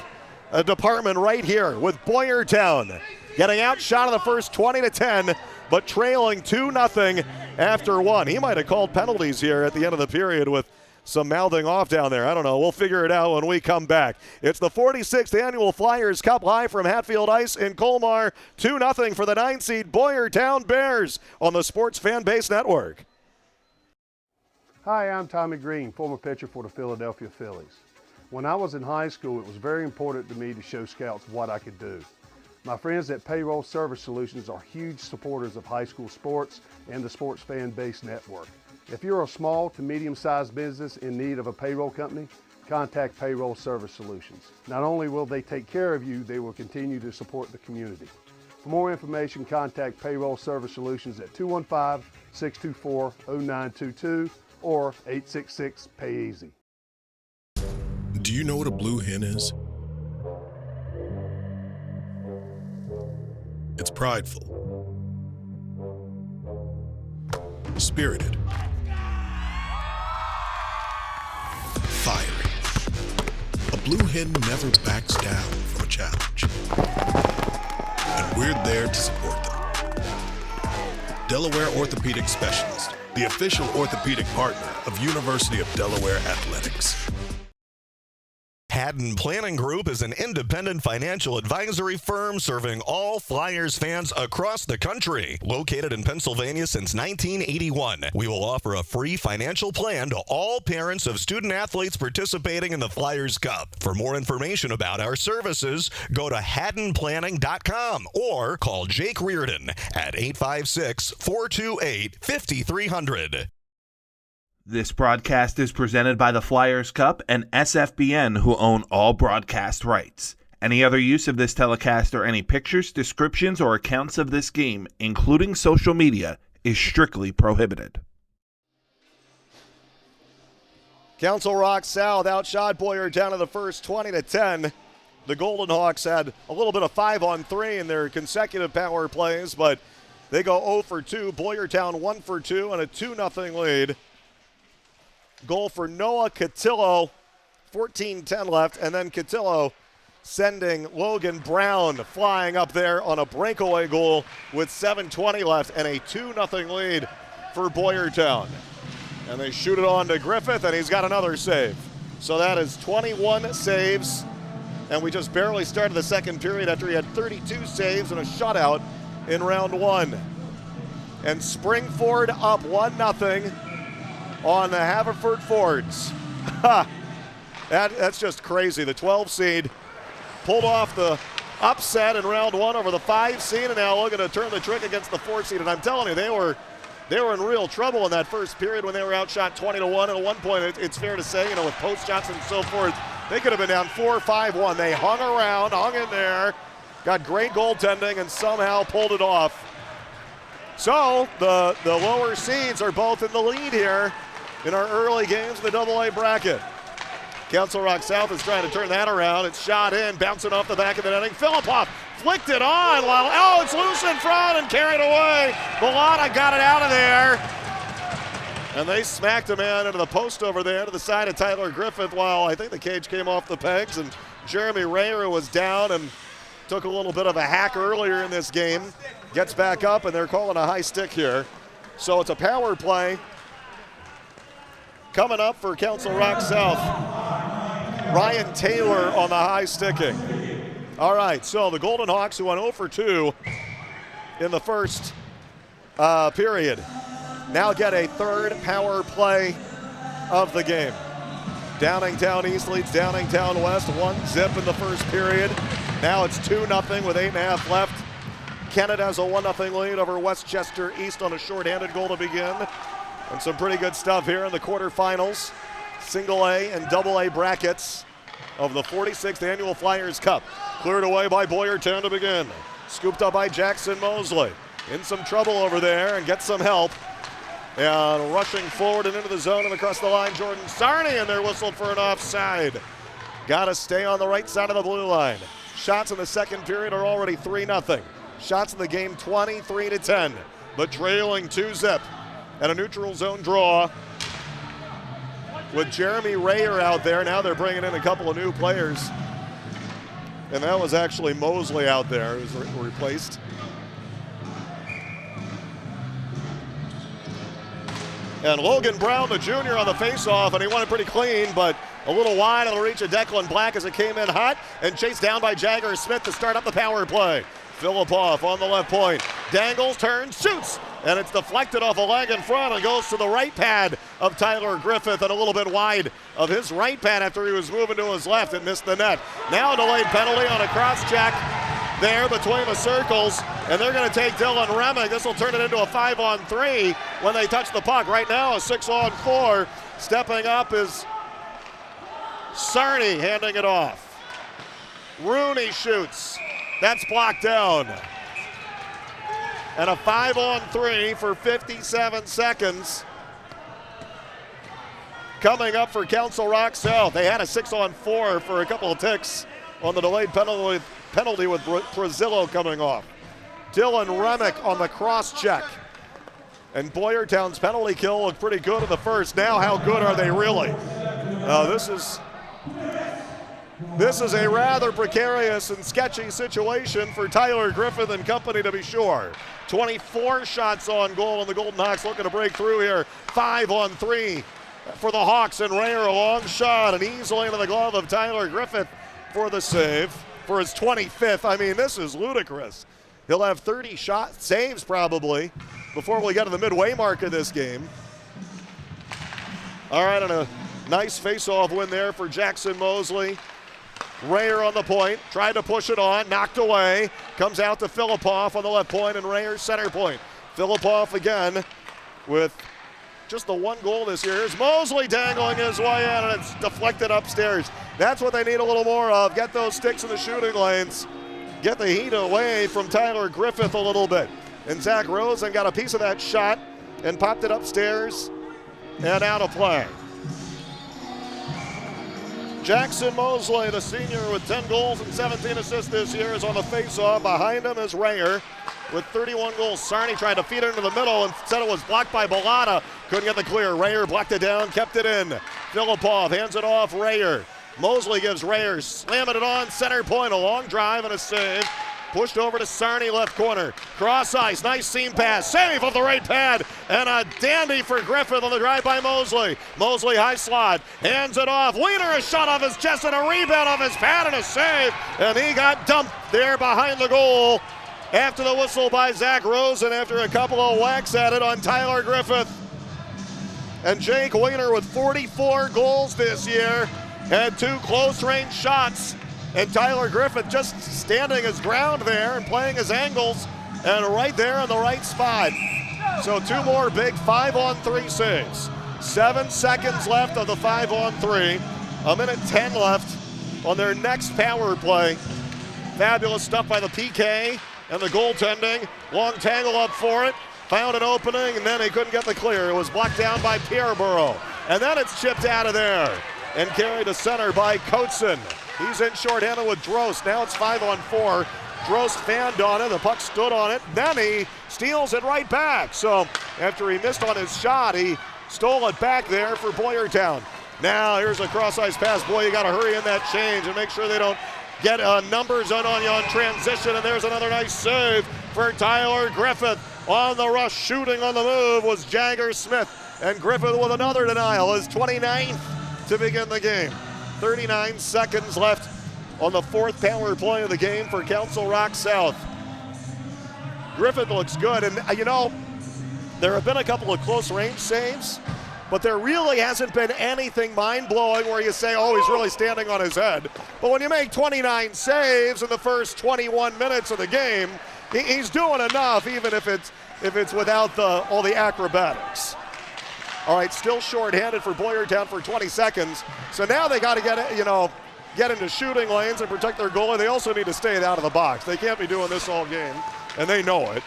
department right here with Boyertown getting outshot in the first 20-10, but trailing 2-0 after 1. He might have called penalties here at the end of the period with some mouthing off down there. I don't know. We'll figure it out when we come back. It's the 46th Annual Flyers Cup live from Hatfield Ice in Colmar. 2-0 for the 9 seed Boyertown Bears on the Sports Fan Base Network. Hi, I'm Tommy Green, former pitcher for the Philadelphia Phillies. When I was in high school, it was very important to me to show scouts what I could do. My friends at Payroll Service Solutions are huge supporters of high school sports and the Sports Fan Base Network. If you're a small to medium-sized business in need of a payroll company, contact Payroll Service Solutions. Not only will they take care of you, they will continue to support the community. For more information, contact Payroll Service Solutions at 215-624-0922 or 866-PAY-EASY. Do you know what a blue hen is? It's prideful, spirited, fiery. A blue hen never backs down from a challenge. And we're there to support them. Delaware Orthopedic Specialist, the official orthopedic partner of University of Delaware Athletics. Haddon Planning Group is an independent financial advisory firm serving all Flyers fans across the country. Located in Pennsylvania since 1981, we will offer a free financial plan to all parents of student athletes participating in the Flyers Cup. For more information about our services, go to haddonplanning.com or call Jake Reardon at 856-428-5300. This broadcast is presented by the Flyers Cup and SFBN, who own all broadcast rights. Any other use of this telecast or any pictures, descriptions, or accounts of this game, including social media, is strictly prohibited. Council Rock South outshot Boyertown in the first 20-10. The Golden Hawks had a little bit of 5-on-3 in their consecutive power plays, but they go 0 for 2. Boyertown 1 for 2 and a 2-0 lead. Goal for Noah Cotillo, 14-10 left, and then Cotillo sending Logan Brown flying up there on a breakaway goal with 7:20 left and a 2-0 lead for Boyertown. And they shoot it on to Griffith, and he's got another save. So that is 21 saves, and we just barely started the second period after he had 32 saves and a shutout in round 1. And Springford up 1-0. On the Haverford Fords. That's just crazy. The 12 seed pulled off the upset in round 1 over the 5 seed, and now looking to turn the trick against the 4 seed. And I'm telling you, they were in real trouble in that first period when they were outshot 20-1. And at one point, it's fair to say, with post shots and so forth, they could have been down 4-5-1. They hung around, hung in there, got great goaltending, and somehow pulled it off. So the lower seeds are both in the lead here in our early games in the AA bracket. Council Rock South is trying to turn that around. It's shot in, bouncing off the back of the netting. Filippov flicked it on. It's loose in front and carried away. Bellotta got it out of there. And they smacked a man into the post over there to the side of Tyler Griffith while I think the cage came off the pegs, and Jeremy Rayer was down and took a little bit of a hack earlier in this game. Gets back up, and they're calling a high stick here. So it's a power play coming up for Council Rock South. Ryan Taylor on the high sticking. All right, so the Golden Hawks, who went 0 for 2 in the first period, now get a third power play of the game. Downingtown East leads Downingtown West 1-0 in the first period. Now it's 2-0 with 8.5 left. Kennett has a 1-0 lead over Westchester East on a shorthanded goal to begin. And some pretty good stuff here in the quarterfinals, single A and double A brackets of the 46th Annual Flyers Cup. Cleared away by Boyertown to begin. Scooped up by Jackson Mosley. In some trouble over there and gets some help. And rushing forward and into the zone and across the line, Jordan Sarney, and they're whistled for an offside. got to stay on the right side of the blue line. Shots in the second period are already 3-0. Shots in the game 23-10, but trailing 2-zip. And a neutral zone draw with Jeremy Rayer out there. Now they're bringing in a couple of new players. And that was actually Mosley out there who's replaced. And Logan Brown, the junior, on the faceoff, and he won it pretty clean, but a little wide on the reach of Declan Black as it came in hot and chased down by Jagger Smith to start up the power play. Filipoff on the left point. Dangles, turns, shoots, and it's deflected off a leg in front and goes to the right pad of Tyler Griffith and a little bit wide of his right pad after he was moving to his left and missed the net. Now a delayed penalty on a cross check there between the circles, and they're going to take Dylan Remick. This will turn it into a 5-on-3 when they touch the puck. Right now a 6-on-4. Stepping up is Sarney handing it off. Rooney shoots. That's blocked down. And a 5-on-3 for 57 seconds. Coming up for Council Rock South. They had a 6-on-4 for a couple of ticks on the delayed penalty with Brazillo coming off. Dylan Remick on the cross check. And Boyertown's penalty kill looked pretty good in the first. Now how good are they really? This is a rather precarious and sketchy situation for Tyler Griffith and company, to be sure. 24 shots on goal, and the Golden Hawks looking to break through here. 5-on-3 for the Hawks, and Rayer a long shot and easily into the glove of Tyler Griffith for the save for his 25th. I mean, this is ludicrous. He'll have 30 saves probably before we get to the midway mark of this game. All right, and a nice face-off win there for Jackson Mosley. Rayer on the point, tried to push it on, knocked away, comes out to Filipoff on the left point, and Rayer's center point. Filipoff again with just the one goal this year. Here's Mosley dangling his way in, and it's deflected upstairs. That's what they need a little more of. Get those sticks in the shooting lanes. Get the heat away from Tyler Griffith a little bit. And Zach Rosen got a piece of that shot and popped it upstairs and out of play. Jackson Mosley, the senior with 10 goals and 17 assists this year, is on the face-off. Behind him is Rayer with 31 goals. Sarney tried to feed it into the middle and said it was blocked by Bellotta. Couldn't get the clear. Rayer blocked it down, kept it in. Filipoff hands it off Rayer. Mosley gives Rayer, slamming it on center point. A long drive and a save. Pushed over to Sarney, left corner. Cross ice, nice seam pass. Save of the right pad. And a dandy for Griffith on the drive by Mosley. Mosley high slot, hands it off. Wiener, a shot off his chest and a rebound off his pad and a save. And he got dumped there behind the goal after the whistle by Zach Rosen after a couple of whacks at it on Tyler Griffith. And Jake Wiener with 44 goals this year had 2 close-range shots. And Tyler Griffith just standing his ground there and playing his angles and right there in the right spot. So 2 more big 5-on-3 saves. 7 seconds left of the 5-on-3. 1:10 left on their next power play. Fabulous stuff by the PK and the goaltending. Long tangle up for it. Found an opening and then he couldn't get the clear. It was blocked down by Peterborough. And then it's chipped out of there and carried to center by Coatson. He's in shorthanded with Drost. Now it's 5-on-4. Drost fanned on it. The puck stood on it. Then he steals it right back. So after he missed on his shot, he stole it back there for Boyertown. Now here's a cross-ice pass. Boy, you got to hurry in that change and make sure they don't get numbers on you on transition. And there's another nice save for Tyler Griffith. On the rush, shooting on the move was Jagger Smith. And Griffith with another denial, his 29th to begin the game. 39 seconds left on the 4th power play of the game for Council Rock South. Griffith looks good, and you know, there have been a couple of close range saves, but there really hasn't been anything mind-blowing where you say, oh, he's really standing on his head. But when you make 29 saves in the first 21 minutes of the game, he's doing enough, even if it's without all the acrobatics. All right, still short-handed for Boyertown for 20 seconds. So now they got to get into shooting lanes and protect their goalie. They also need to stay out of the box. They can't be doing this all game, and they know it.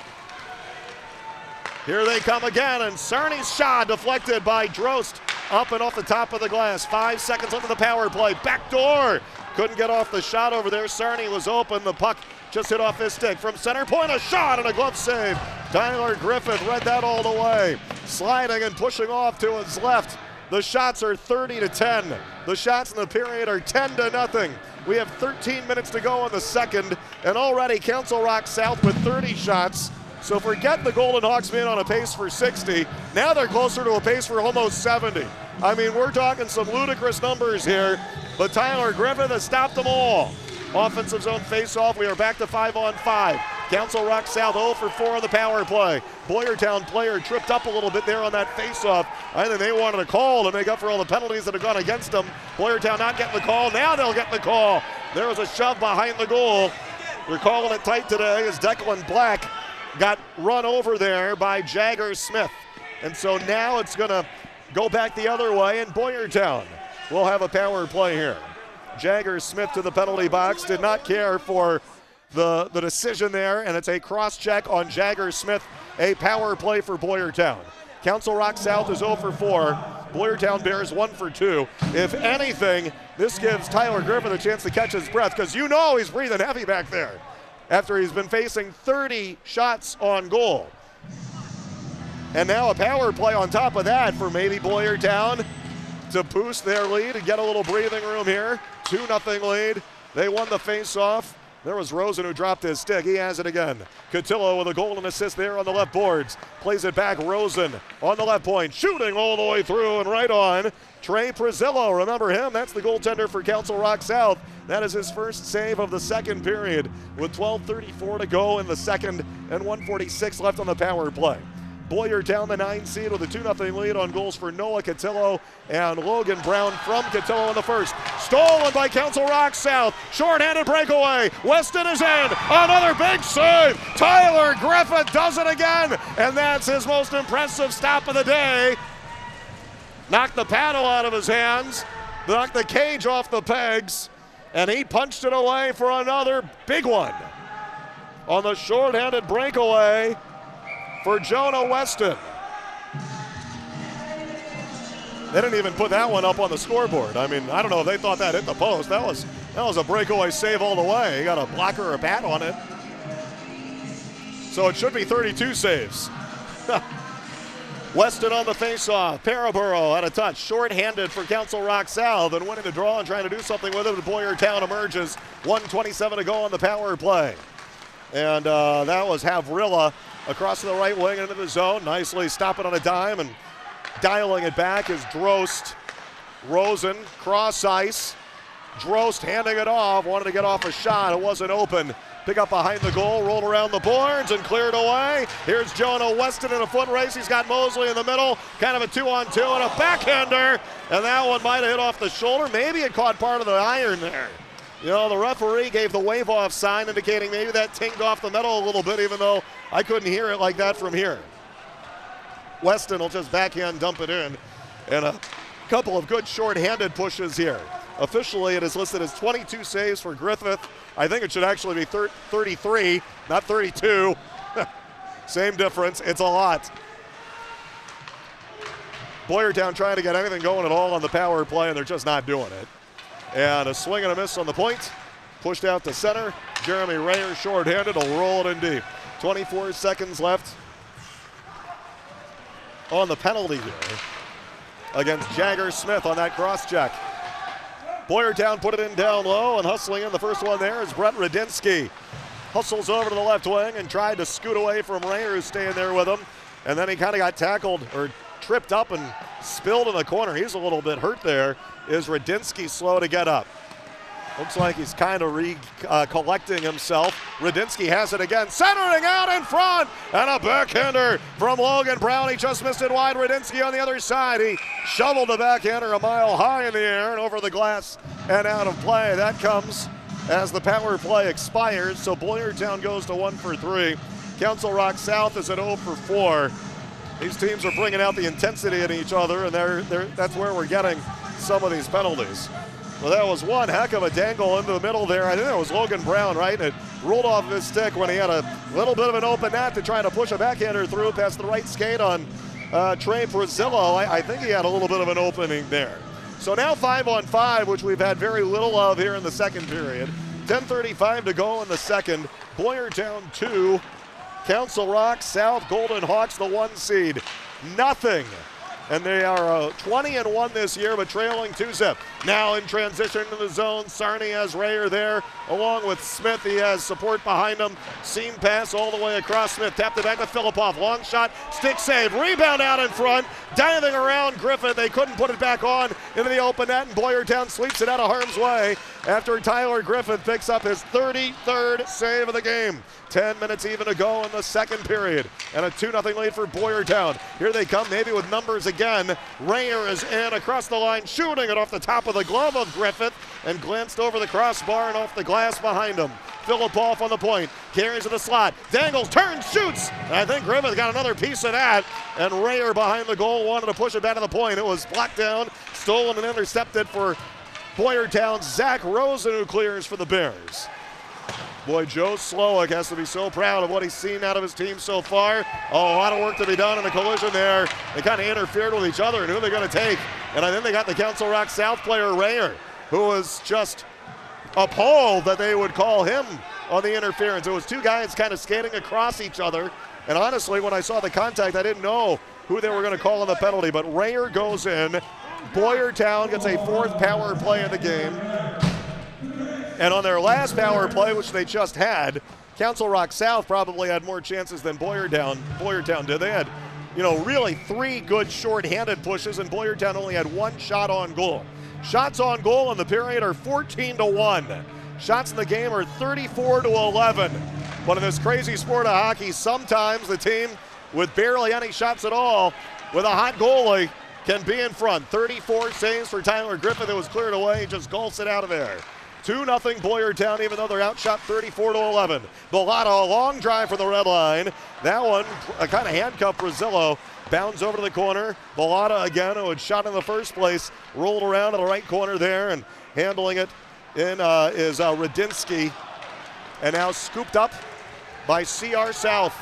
Here they come again, and Cerny's shot deflected by Drost Up and off the top of the glass. 5 seconds under the power play. Back door. Couldn't get off the shot over there. Sarney was open. The puck just hit off his stick. From center point, a shot and a glove save. Tyler Griffith read that all the way. Sliding and pushing off to his left. The shots are 30-10. The shots in the period are 10-0. We have 13 minutes to go in the second, and already Council Rock South with 30 shots. So forget the Golden Hawks being on a pace for 60. Now they're closer to a pace for almost 70. I mean, we're talking some ludicrous numbers here, but Tyler Griffith has stopped them all. Offensive zone face-off. We are back to 5-on-5. Council Rock South 0 for 4 on the power play. Boyertown player tripped up a little bit there on that face-off. I think they wanted a call to make up for all the penalties that have gone against them. Boyertown not getting the call. Now they'll get the call. There was a shove behind the goal. They're calling it tight today as Declan Black got run over there by Jagger Smith. And so now it's going to go back the other way, and Boyertown will have a power play here. Jagger Smith to the penalty box, did not care for the decision there, and it's a cross-check on Jagger Smith, a power play for Boyertown. Council Rock South is 0 for 4. Boyertown Bears 1 for 2. If anything, this gives Tyler Griffith a chance to catch his breath, because you know he's breathing heavy back there after he's been facing 30 shots on goal. And now a power play on top of that for maybe Boyertown to boost their lead and get a little breathing room here. 2-0 lead. They won the face-off. There was Rosen who dropped his stick. He has it again. Cotillo with a goal and assist there on the left boards. Plays it back. Rosen on the left point. Shooting all the way through and right on. Trey Prezillo, remember him? That's the goaltender for Council Rock South. That is his first save of the second period with 12:34 to go in the second and 1:46 left on the power play. Boyertown, the 9 seed, with a 2-0 lead on goals for Noah Cotillo and Logan Brown from Cotillo in the first. Stolen by Council Rock South. Short-handed breakaway. Weston is in. Another big save. Tyler Griffith does it again, and that's his most impressive stop of the day. Knocked the paddle out of his hands, knocked the cage off the pegs, and he punched it away for another big one. On the short-handed breakaway for Jonah Weston. They didn't even put that one up on the scoreboard. I mean, I don't know if they thought that hit the post. That was a breakaway save all the way. He got a blocker or a bat on it. So it should be 32 saves. Weston on the faceoff. Paraburo had a touch. Short-handed for Council Rock South and winning the draw and trying to do something with it. Boyertown emerges. 1:27 to go on the power play. And that was Havrilla across to the right wing into the zone. Nicely stopping on a dime and dialing it back is Drost. Rosen, cross ice. Drost handing it off. Wanted to get off a shot. It wasn't open. Pick up behind the goal, rolled around the boards and cleared away. Here's Jonah Weston in a foot race. He's got Mosley in the middle. Kind of a 2-on-2 and a backhander. And that one might have hit off the shoulder. Maybe it caught part of the iron there. You know, the referee gave the wave-off sign indicating maybe that tinged off the metal a little bit, even though I couldn't hear it like that from here. Weston will just backhand dump it in. And a couple of good short-handed pushes here. Officially, it is listed as 22 saves for Griffith. I think it should actually be 33, not 32. Same difference. It's a lot. Boyertown trying to get anything going at all on the power play, and they're just not doing it. And a swing and a miss on the point. Pushed out to center. Jeremy Rayer short-handed will roll it in deep. 24 seconds left on the penalty here against Jagger Smith on that cross-check. Boyertown put it in down low, and hustling in the first one there is Brett Radinsky. Hustles over to the left wing and tried to scoot away from Rayer, who's staying there with him. And then he kind of got tackled or tripped up and spilled in the corner. He's a little bit hurt there. Is Radinsky slow to get up? Looks like he's kind of collecting himself. Radinsky has it again, centering out in front, and a backhander from Logan Brown. He just missed it wide. Radinsky on the other side. He shoveled the backhander a mile high in the air and over the glass and out of play. That comes as the power play expires, so Boyertown goes to 1 for 3. Council Rock South is at 0 for 4. These teams are bringing out the intensity in each other, and that's where we're getting some of these penalties. Well, that was one heck of a dangle into the middle there. I think that was Logan Brown, right? And it rolled off his stick when he had a little bit of an open net to try to push a backhander through past the right skate on Trey Brazillo, I think he had a little bit of an opening there. So now 5-on-5, which we've had very little of here in the second period. 10:35 to go in the second. Boyertown 2, Council Rock South Golden Hawks the 1 seed. Nothing. And they are 20-1 this year, but trailing 2-zip. Now in transition to the zone, Sarney has Rayer there, along with Smith. He has support behind him. Seam pass all the way across. Smith tapped it back to Filippov. Long shot, stick save, rebound out in front. Diving around Griffith. They couldn't put it back on into the open net, and Boyertown sweeps it out of harm's way after Tyler Griffith picks up his 33rd save of the game. 10 minutes even to go in the second period, and a 2-0 lead for Boyertown. Here they come, maybe with numbers again. Rayer is in across the line, shooting it off the top of the glove of Griffith, and glanced over the crossbar and off the glass behind him. Filippov on the point, carries to the slot, dangles, turns, shoots. And I think Griffith got another piece of that, and Rayer behind the goal wanted to push it back to the point. It was blocked down, stolen and intercepted for Boyertown's Zach Rosen, who clears for the Bears. Boy, Joe Slowick has to be so proud of what he's seen out of his team so far. Oh, a lot of work to be done in the collision there. They kind of interfered with each other and who they're going to take. And I think they got the Council Rock South player, Rayer, who was just appalled that they would call him on the interference. It was two guys kind of skating across each other. And honestly, when I saw the contact, I didn't know who they were going to call on the penalty. But Rayer goes in. Boyertown gets a 4th power play in the game. And on their last power play, which they just had, Council Rock South probably had more chances than Boyertown did. They had, really 3 good short-handed pushes, and Boyertown only had 1 shot on goal. Shots on goal in the period are 14-1. Shots in the game are 34-11. But in this crazy sport of hockey, sometimes the team with barely any shots at all, with a hot goalie, can be in front. 34 saves for Tyler Griffith. It was cleared away. He just gulps it out of there. 2-0 Boyertown, even though they're outshot 34-11. Bellata, a long drive for the red line. That one, a kind of handcuff Brazillo. Bounds over to the corner. Bellata again, who had shot in the first place, rolled around to the right corner there, and handling it in is Radinsky. And now scooped up by CR South.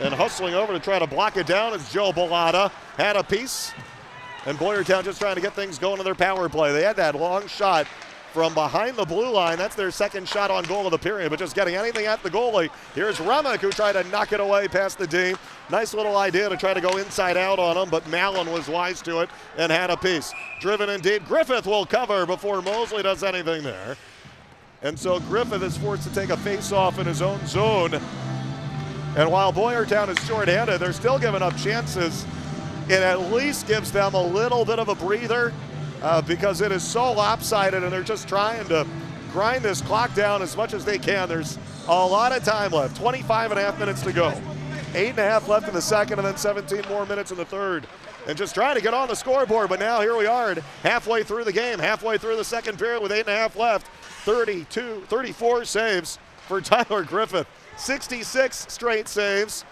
And hustling over to try to block it down is Joe Bellata. Had a piece. And Boyertown just trying to get things going in their power play. They had that long shot from behind the blue line. That's their second shot on goal of the period, but just getting anything at the goalie. Here's Remick, who tried to knock it away past the D. Nice little idea to try to go inside out on him, but Mallon was wise to it and had a piece. Driven indeed. Griffith will cover before Mosley does anything there. And so Griffith is forced to take a face-off in his own zone. And while Boyertown is short-handed, they're still giving up chances. It at least gives them a little bit of a breather. Because it is so lopsided and they're just trying to grind this clock down as much as they can. There's a lot of time left, 25.5 minutes to go. 8.5 left in the second and then 17 more minutes in the third. And just trying to get on the scoreboard, but now here we are halfway through the game, halfway through the second period with 8.5 left. 34 saves for Tyler Griffith, 66 straight saves.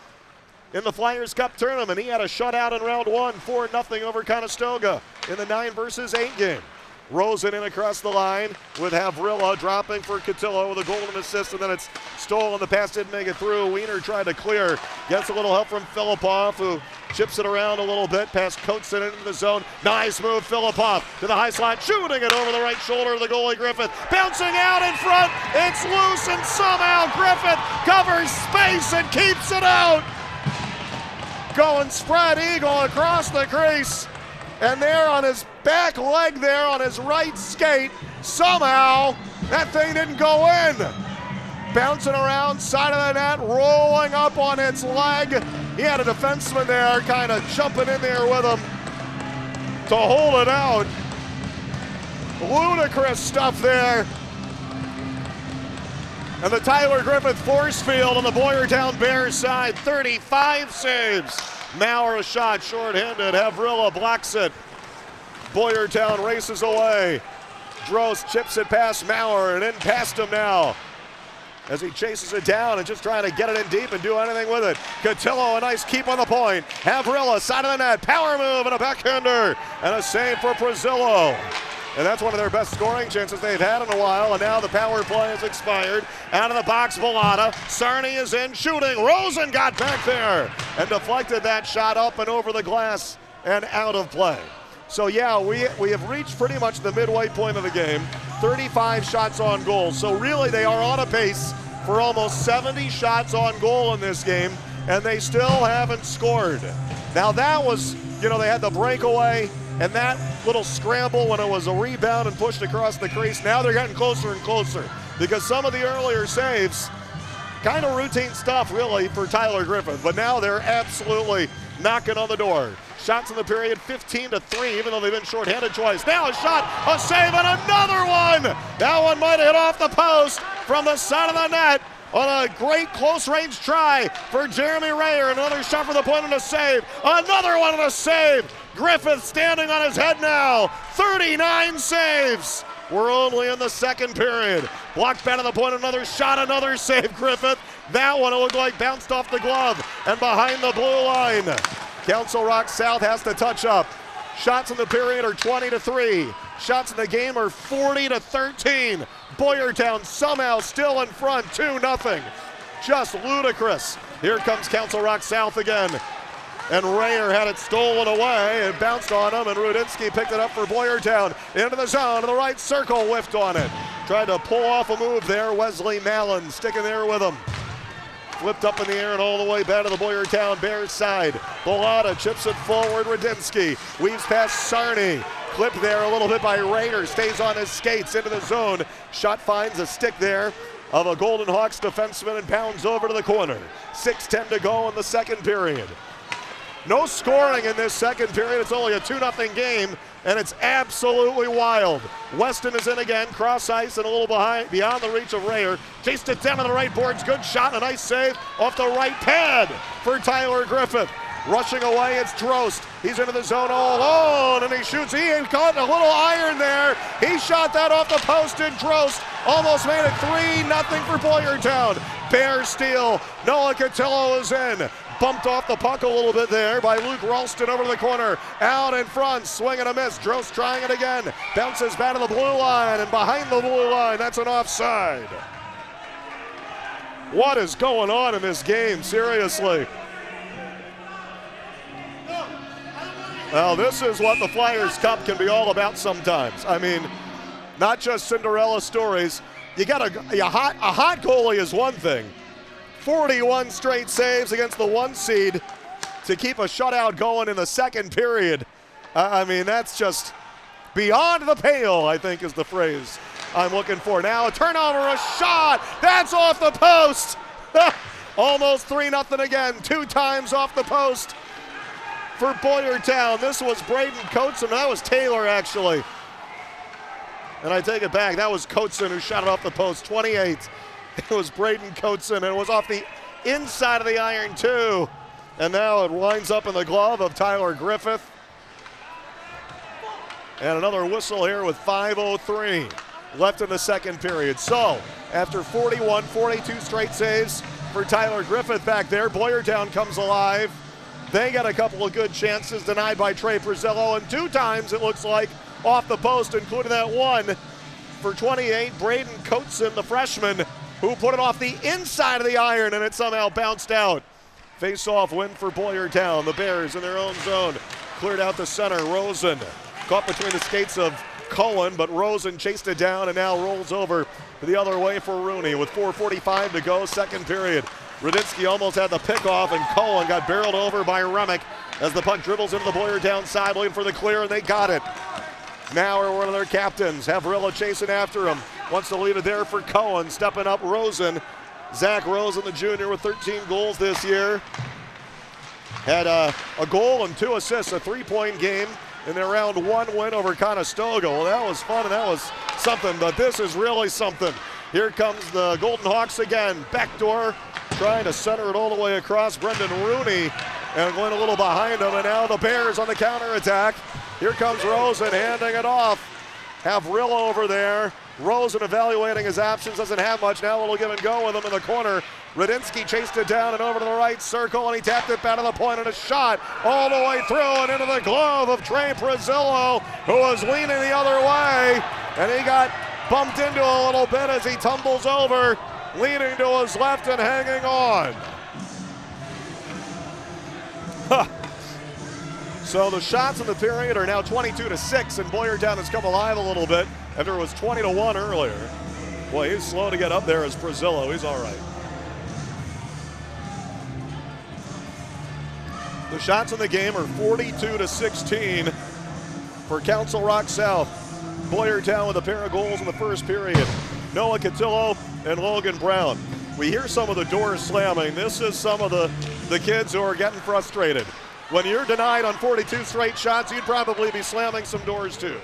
In the Flyers Cup tournament, he had a shutout in round 1, 4-0 over Conestoga in the 9-8 game. Rosen in across the line with Havrilla dropping for Cotillo with a golden assist, and then it's stolen. The pass didn't make it through. Wiener tried to clear. Gets a little help from Filippov, who chips it around a little bit past Coates into the zone. Nice move, Filippov to the high slot, shooting it over the right shoulder of the goalie Griffith. Bouncing out in front. It's loose, and somehow Griffith covers space and keeps it out. Going spread eagle across the crease, and there on his back leg there on his right skate, somehow that thing didn't go in. Bouncing around side of the net, rolling up on its leg. He had a defenseman there kind of jumping in there with him to hold it out. Ludicrous stuff there. And the Tyler Griffith force field on the Boyertown Bears side, 35 saves. Maurer a shot, short-handed. Havrilla blocks it. Boyertown races away. Drost chips it past Maurer and in past him now as he chases it down and just trying to get it in deep and do anything with it. Cotillo, a nice keep on the point. Havrilla, side of the net, power move and a backhander and a save for Brazillo. And that's one of their best scoring chances they've had in a while. And now the power play has expired. Out of the box, Velada. Sarney is in, shooting. Rosen got back there and deflected that shot up and over the glass and out of play. So yeah, we have reached pretty much the midway point of the game. 35 shots on goal. So really they are on a pace for almost 70 shots on goal in this game, and they still haven't scored. Now that was, they had the breakaway and that little scramble when it was a rebound and pushed across the crease. Now they're getting closer and closer because some of the earlier saves, kind of routine stuff really for Tyler Griffith, but now they're absolutely knocking on the door. Shots in the period 15-3, even though they've been shorthanded twice. Now a shot, a save, and another one! That one might have hit off the post from the side of the net on a great close-range try for Jeremy Rayer. Another shot for the point and a save. Another one and a save. Griffith standing on his head now. 39 saves. We're only in the second period. Blocked back to the point, another shot, another save, Griffith. That one, it looked like bounced off the glove and behind the blue line. Council Rock South has to touch up. Shots in the period are 20-3. Shots in the game are 40-13. Boyertown somehow still in front, 2-0. Just ludicrous. Here comes Council Rock South again. And Rayer had it stolen away. It bounced on him, and Rudinsky picked it up for Boyertown. Into the zone, to the right circle, whiffed on it. Tried to pull off a move there. Wesley Mallon sticking there with him. Flipped up in the air and all the way back to the Boyertown Bears side. Bellotta chips it forward. Rudinsky weaves past Sarney. Clipped there a little bit by Rayer. Stays on his skates into the zone. Shot finds a stick there of a Golden Hawks defenseman and pounds over to the corner. 6:10 to go in the second period. No scoring in this second period. It's only a 2-0 game, and it's absolutely wild. Weston is in again, cross ice and a little beyond the reach of Rayer. Chased it down to the right boards. Good shot, a nice save off the right pad for Tyler Griffith. Rushing away, it's Drost. He's into the zone all alone, and he shoots. He caught a little iron there. He shot that off the post, and Drost almost made it 3-0 for Boyertown. Bear steal. Noah Cotillo is in. Bumped off the puck a little bit there by Luke Ralston over to the corner. Out in front, swing and a miss. Drost trying it again. Bounces back to the blue line, and behind the blue line, that's an offside. What is going on in this game, seriously? Well, this is what the Flyers Cup can be all about sometimes. I mean, not just Cinderella stories. You got a hot goalie is one thing. 41 straight saves against the 1 seed to keep a shutout going in the second period. I mean, that's just beyond the pale, I think is the phrase I'm looking for. Now a turnover, a shot. That's off the post. Almost 3-0 again. 2 times off the post for Boyertown. This was Braden Coates, and that was Taylor, actually. And I take it back. That was Coatson who shot it off the post. 28. It was Braden Coatson, and it was off the inside of the iron, too. And now it winds up in the glove of Tyler Griffith. And another whistle here with 5:03 left in the second period. So, after 42 straight saves for Tyler Griffith back there, Boyertown comes alive. They got a couple of good chances denied by Trey Prezzello, and 2 times it looks like off the post, including that one for 28, Braden Coatson, the freshman, who put it off the inside of the iron, and it somehow bounced out. Face-off win for Boyertown. The Bears in their own zone. Cleared out the center. Rosen caught between the skates of Cohen, but Rosen chased it down and now rolls over the other way for Rooney with 4:45 to go, second period. Rudinsky almost had the pick-off, and Cohen got barreled over by Remick as the puck dribbles into the Boyertown side, looking for the clear, and they got it. Now one of their captains, Havrilla chasing after him. Wants to leave it there for Cohen. Stepping up, Rosen. Zach Rosen, the junior, with 13 goals this year. Had a goal and 2 assists, a 3-point game in their round 1 win over Conestoga. Well, that was fun, and that was something, but this is really something. Here comes the Golden Hawks again. Backdoor, trying to center it all the way across. Brendan Rooney, and going a little behind him, and now the Bears on the counterattack. Here comes Rosen handing it off. Havrilla over there. Rosen evaluating his options, doesn't have much. Now a little give and go with him in the corner. Radinsky chased it down and over to the right circle, and he tapped it back to the point, and a shot all the way through and into the glove of Trey Brazillo, who was leaning the other way, and he got bumped into a little bit as he tumbles over, leaning to his left and hanging on. So the shots in the period are now 22-6, and Boyertown has come alive a little bit after it was 20-1 earlier. Boy, he's slow to get up there as Brazillo. He's all right. The shots in the game are 42-16 for Council Rock South. Boyertown with a pair of goals in the first period. Noah Cotillo and Logan Brown. We hear some of the doors slamming. This is some of the kids who are getting frustrated. When you're denied on 42 straight shots, you'd probably be slamming some doors too.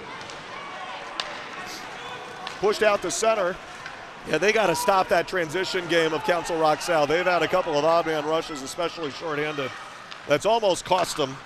Pushed out to center. Yeah, they got to stop that transition game of Council Rock South. They've had a couple of odd man rushes, especially shorthanded. That's almost cost them.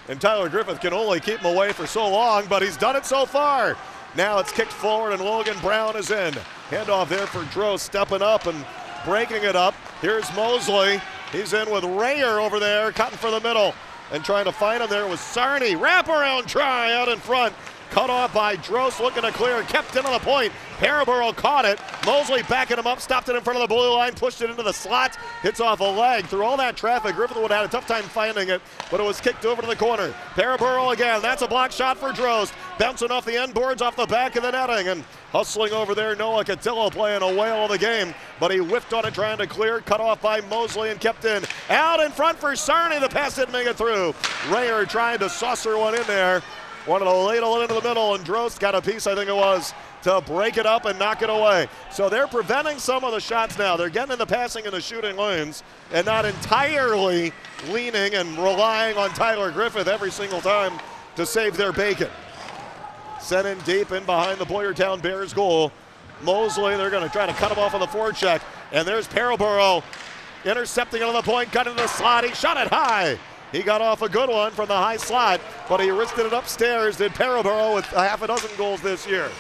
And Tyler Griffith can only keep him away for so long, but he's done it so far. Now it's kicked forward and Logan Brown is in. Handoff there for Drost, stepping up and breaking it up. Here's Mosley. He's in with Rayer over there, cutting for the middle. And trying to find him there was Sarney. Wraparound try out in front. Cut off by Drost, looking to clear, kept into the point. Paraboro caught it. Mosley backing him up, stopped it in front of the blue line, pushed it into the slot, hits off a leg. Through all that traffic, Griffith would have had a tough time finding it, but it was kicked over to the corner. Paraboro again, that's a block shot for Drost. Bouncing off the end boards, off the back of the netting, and hustling over there, Noah Cotillo playing a whale of the game, but he whiffed on it trying to clear, cut off by Mosley and kept in. Out in front for Sarney, the pass didn't make it through. Rayer trying to saucer one in there. Wanted to ladle it into the middle, and Drost got a piece, I think it was, to break it up and knock it away. So they're preventing some of the shots now. They're getting in the passing and the shooting lanes and not entirely leaning and relying on Tyler Griffith every single time to save their bacon. Sent in deep in behind the Boyertown Bears goal. Mosley, they're going to try to cut him off on the forecheck. And there's Paraboro intercepting it on the point, cut into the slot. He shot it high. He got off a good one from the high slot, but he wristed it upstairs. Did Paraboro with half a dozen goals this year.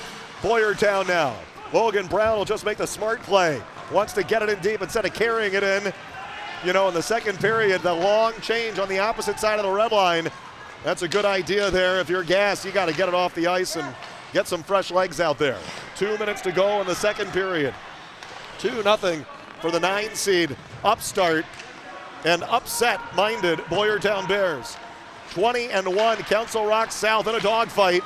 Boyertown now. Logan Brown will just make the smart play. Wants to get it in deep instead of carrying it in. You know, in the second period, the long change on the opposite side of the red line. That's a good idea there. If you're Gas, you got to get it off the ice and get some fresh legs out there. 2 minutes to go in the second period. 2-0 for the 9 seed upstart and upset-minded Boyertown Bears. 20-1, Council Rock South in a dogfight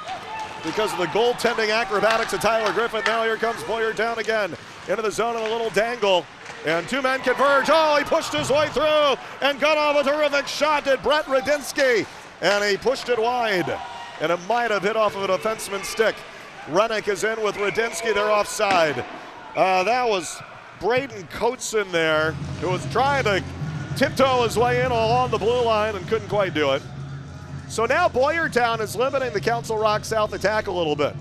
because of the goaltending acrobatics of Tyler Griffith. Now here comes Boyertown again into the zone of a little dangle. And two men converge. Oh, he pushed his way through and got off a terrific shot. Did Brett Radinsky. And he pushed it wide. And it might have hit off of a defenseman's stick. Rennick is in with Radinsky. They're offside. That was Braden Coates in there, who was trying to tiptoe his way in along the blue line and couldn't quite do it. So now Boyertown is limiting the Council Rock South attack a little bit.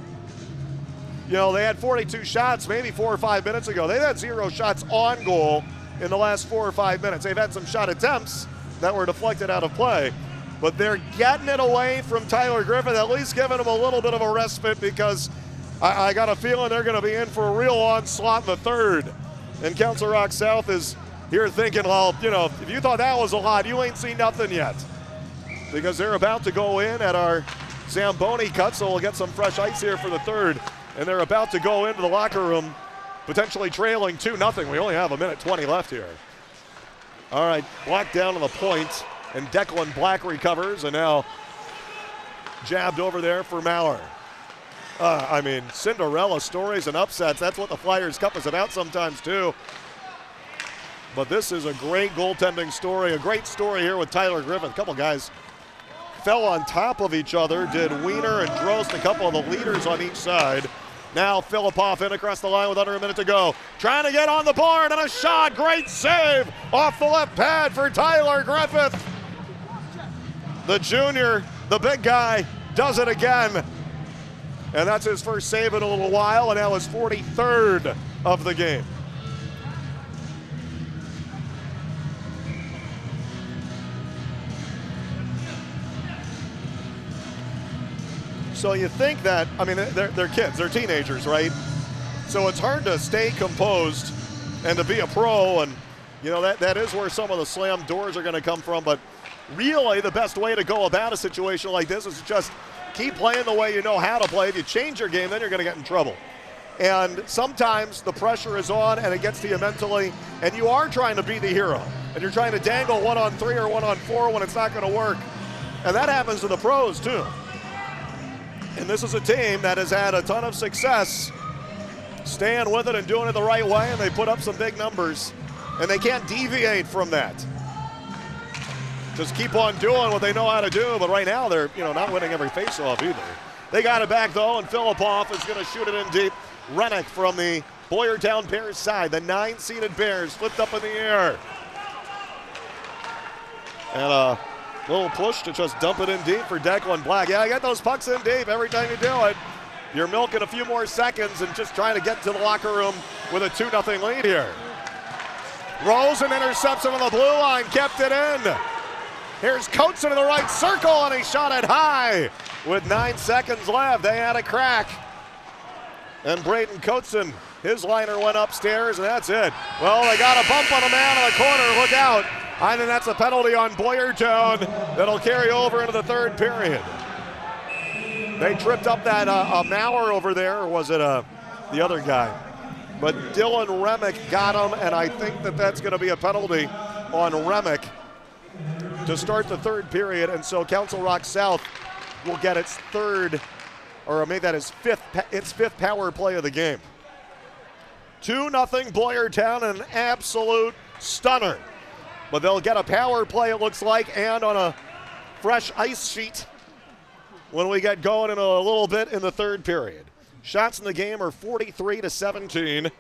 You know, they had 42 shots maybe 4 or 5 minutes ago. They've had 0 shots on goal in the last 4 or 5 minutes. They've had some shot attempts that were deflected out of play, but they're getting it away from Tyler Griffith, at least giving him a little bit of a respite, because I got a feeling they're going to be in for a real onslaught in the third. And Council Rock South is here thinking, well, you know, if you thought that was a lot, you ain't seen nothing yet. Because they're about to go in at our Zamboni cut, so we'll get some fresh ice here for the third. And they're about to go into the locker room, potentially trailing 2-0. We only have 1:20 left here. All right, blocked down to the point, and Declan Black recovers, and now jabbed over there for Maurer. I mean, Cinderella stories and upsets, that's what the Flyers Cup is about sometimes too. But this is a great goaltending story, a great story here with Tyler Griffith. A couple guys fell on top of each other, did Wiener and Drost, a couple of the leaders on each side. Now Filippov in across the line with under a minute to go. Trying to get on the board, and a shot, great save off the left pad for Tyler Griffith. The junior, the big guy, does it again. And that's his first save in a little while, and now his 43rd of the game. So you think that, I mean, they're kids, they're teenagers, right? So it's hard to stay composed and to be a pro and You know, that is where some of the slam doors are going to come from, but really the best way to go about a situation like this is just keep playing the way you know how to play. If you change your game, then you're going to get in trouble. And sometimes the pressure is on and it gets to you mentally, and you are trying to be the hero, and you're trying to dangle 1-on-3 or 1-on-4 when it's not going to work. And that happens to the pros too. And this is a team that has had a ton of success staying with it and doing it the right way, and they put up some big numbers, and they can't deviate from that. Just keep on doing what they know how to do, but right now they're not winning every faceoff either. They got it back though, and Filipoff is going to shoot it in deep. Rennick from the Boyertown Bears side, the 9-seeded Bears flipped up in the air. And a little push to just dump it in deep for Declan Black. Yeah, get those pucks in deep every time you do it. You're milking a few more seconds and just trying to get to the locker room with a 2-0 lead here. Rosen intercepts it on the blue line, kept it in. Here's Coates into the right circle, and he shot it high. With 9 seconds left, they had a crack. And Braden Coatson, his liner went upstairs, and that's it. Well, they got a bump on a man in the corner. Look out. I think that's a penalty on Boyertown that'll carry over into the third period. They tripped up that Maurer over there, or was it the other guy? But Dylan Remick got him, and I think that's going to be a penalty on Remick to start the third period. And so Council Rock South will get its third, or maybe that is fifth power play of the game. 2-0 Boyertown, an absolute stunner. But they'll get a power play, it looks like, and on a fresh ice sheet when we get going in a little bit in the third period. Shots in the game are 43-17.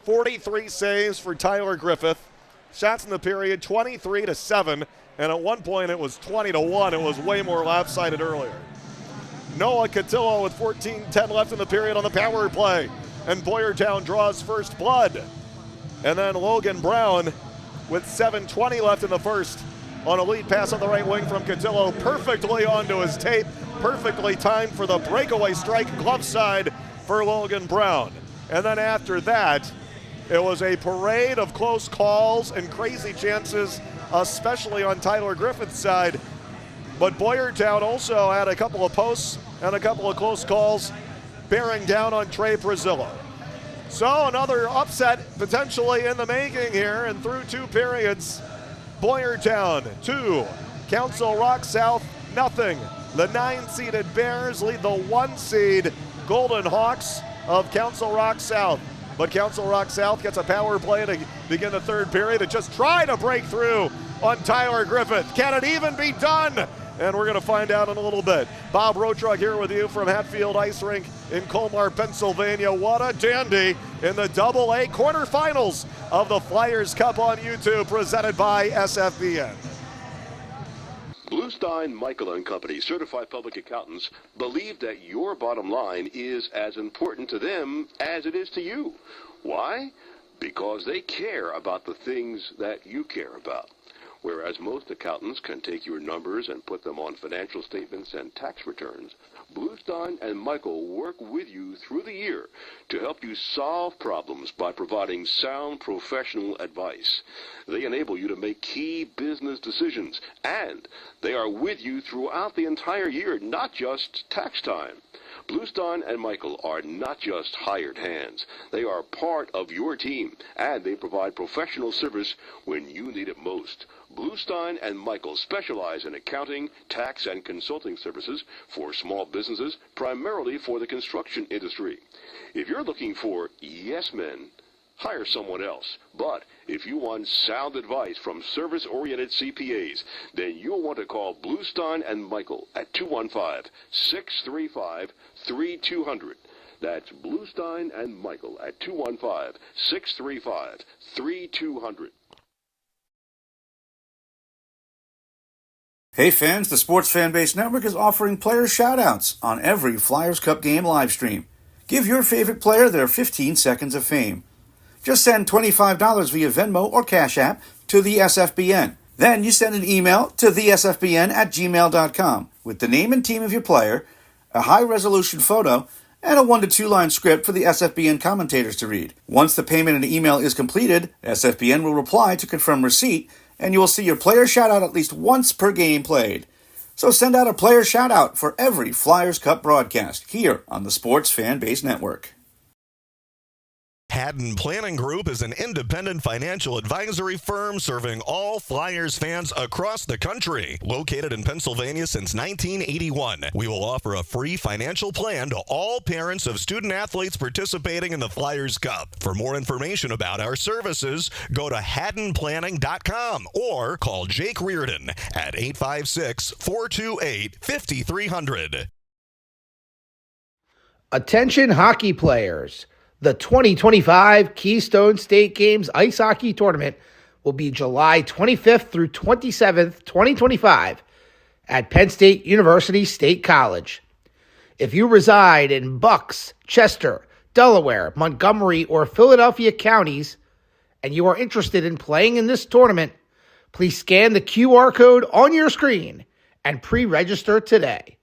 43 saves for Tyler Griffith. Shots in the period 23-7, and at one point it was 20-1. It was way more lopsided earlier. Noah Cotillo with 14:10 left in the period on the power play, and Boyertown draws first blood. And then Logan Brown with 7:20 left in the first on a lead pass on the right wing from Cotillo, perfectly onto his tape, perfectly timed for the breakaway strike glove side for Logan Brown. And then after that, it was a parade of close calls and crazy chances, especially on Tyler Griffith's side. But Boyertown also had a couple of posts and a couple of close calls bearing down on Trey Brazillo. So another upset potentially in the making here, and through 2 periods, Boyertown 2, Council Rock South nothing. The 9-seeded Bears lead the 1-seed Golden Hawks of Council Rock South. But Council Rock South gets a power play to begin the third period and just try to break through on Tyler Griffith. Can it even be done? And we're going to find out in a little bit. Bob Rotrug here with you from Hatfield Ice Rink in Colmar, Pennsylvania. What a dandy in the AA quarterfinals of the Flyers Cup on YouTube, presented by SFBN. Bluestein, Michael & Company, certified public accountants, believe that your bottom line is as important to them as it is to you. Why? Because they care about the things that you care about. Whereas most accountants can take your numbers and put them on financial statements and tax returns, Bluestein and Michael work with you through the year to help you solve problems by providing sound professional advice. They enable you to make key business decisions, and they are with you throughout the entire year, not just tax time. Bluestein and Michael are not just hired hands. They are part of your team, and they provide professional service when you need it most. Bluestein and Michael specialize in accounting, tax, and consulting services for small businesses, primarily for the construction industry. If you're looking for yes men, hire someone else. But if you want sound advice from service-oriented CPAs, then you'll want to call Bluestein and Michael at 215-635-3200. That's Bluestein and Michael at 215-635-3200. Hey fans, the Sports Fanbase Network is offering player shoutouts on every Flyers Cup game live stream. Give your favorite player their 15 seconds of fame. Just send $25 via Venmo or Cash App to the SFBN. Then you send an email to thesfbn@gmail.com with the name and team of your player, a high-resolution photo, and a 1 to 2 line script for the SFBN commentators to read. Once the payment and email is completed, SFBN will reply to confirm receipt, and you will see your player shoutout at least once per game played. So send out a player shoutout for every Flyers Cup broadcast here on the Sports Fan Base Network. Haddon Planning Group is an independent financial advisory firm serving all Flyers fans across the country. Located in Pennsylvania since 1981, we will offer a free financial plan to all parents of student athletes participating in the Flyers Cup. For more information about our services, go to haddonplanning.com or call Jake Reardon at 856-428-5300. Attention hockey players. The 2025 Keystone State Games Ice Hockey Tournament will be July 25th through 27th, 2025 at Penn State University State College. If you reside in Bucks, Chester, Delaware, Montgomery, or Philadelphia counties, and you are interested in playing in this tournament, please scan the QR code on your screen and pre-register today.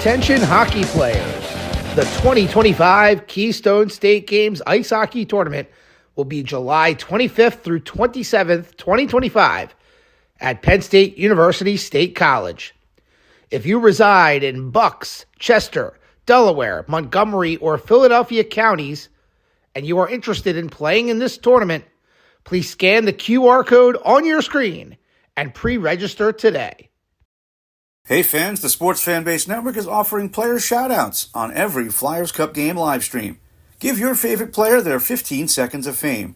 Attention hockey players. The 2025 Keystone State Games Ice Hockey Tournament will be July 25th through 27th, 2025 at Penn State University State College. If you reside in Bucks, Chester, Delaware, Montgomery, or Philadelphia counties, and you are interested in playing in this tournament, please scan the QR code on your screen and pre-register today. Hey fans, the Sports Fanbase Network is offering player shoutouts on every Flyers Cup game live stream. Give your favorite player their 15 seconds of fame.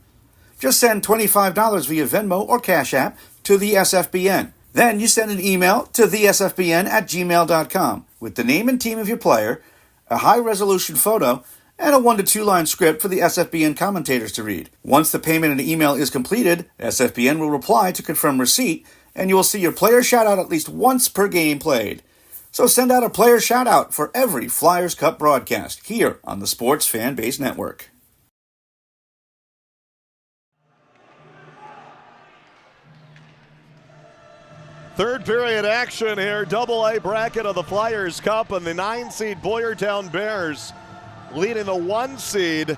Just send $25 via Venmo or Cash App to the SFBN. Then you send an email to thesfbn@gmail.com with the name and team of your player, a high-resolution photo, and a 1 to 2 line script for the SFBN commentators to read. Once the payment and email is completed, SFBN will reply to confirm receipt, and you will see your player shoutout at least once per game played. So send out a player shoutout for every Flyers Cup broadcast here on the Sports Fanbase Network. Third period action here, Double-A bracket of the Flyers Cup, and the 9-seed Boyertown Bears leading the 1-seed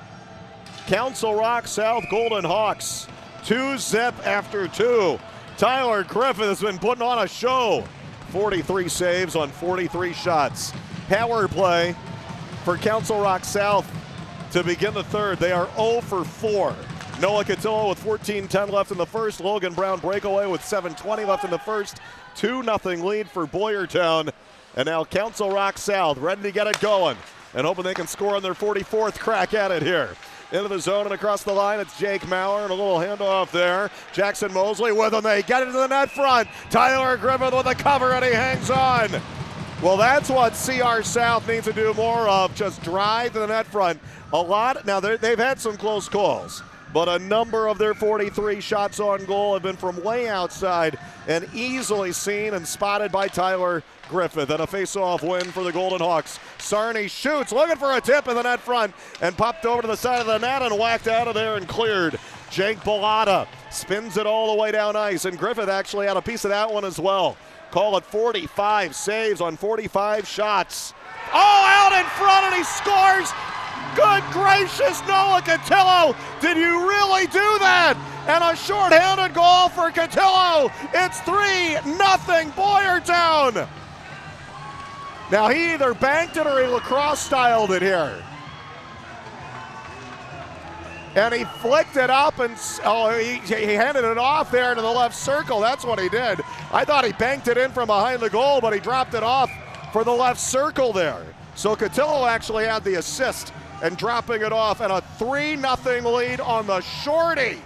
Council Rock South Golden Hawks. 2-zip after 2. Tyler Griffith has been putting on a show. 43 saves on 43 shots. Power play for Council Rock South to begin the third. They are 0 for 4. Noah Cotillo with 14:10 left in the first. Logan Brown breakaway with 7:20 left in the first. 2-0 lead for Boyertown. And now Council Rock South ready to get it going and hoping they can score on their 44th crack at it here. Into the zone and across the line, it's Jake Maurer and a little handoff there. Jackson Mosley with him. They get it to the net front. Tyler Griffith with the cover and he hangs on. Well, that's what CR South needs to do more of, just drive to the net front. A lot. Now, they've had some close calls, but a number of their 43 shots on goal have been from way outside and easily seen and spotted by Tyler Griffith. And a face-off win for the Golden Hawks. Sarney shoots, looking for a tip in the net front, and popped over to the side of the net and whacked out of there and cleared. Jake Bellata spins it all the way down ice, and Griffith actually had a piece of that one as well. Call it 45 saves on 45 shots. Oh, out in front, and he scores! Good gracious, Noah Cotillo, did you really do that? And a shorthanded goal for Cotillo. It's 3-0 Boyertown. Now he either banked it or he lacrosse styled it here. And he flicked it up and he handed it off there into the left circle. That's what he did. I thought he banked it in from behind the goal, but he dropped it off for the left circle there. So Cotillo actually had the assist and dropping it off, and a 3-0 lead on the shorty.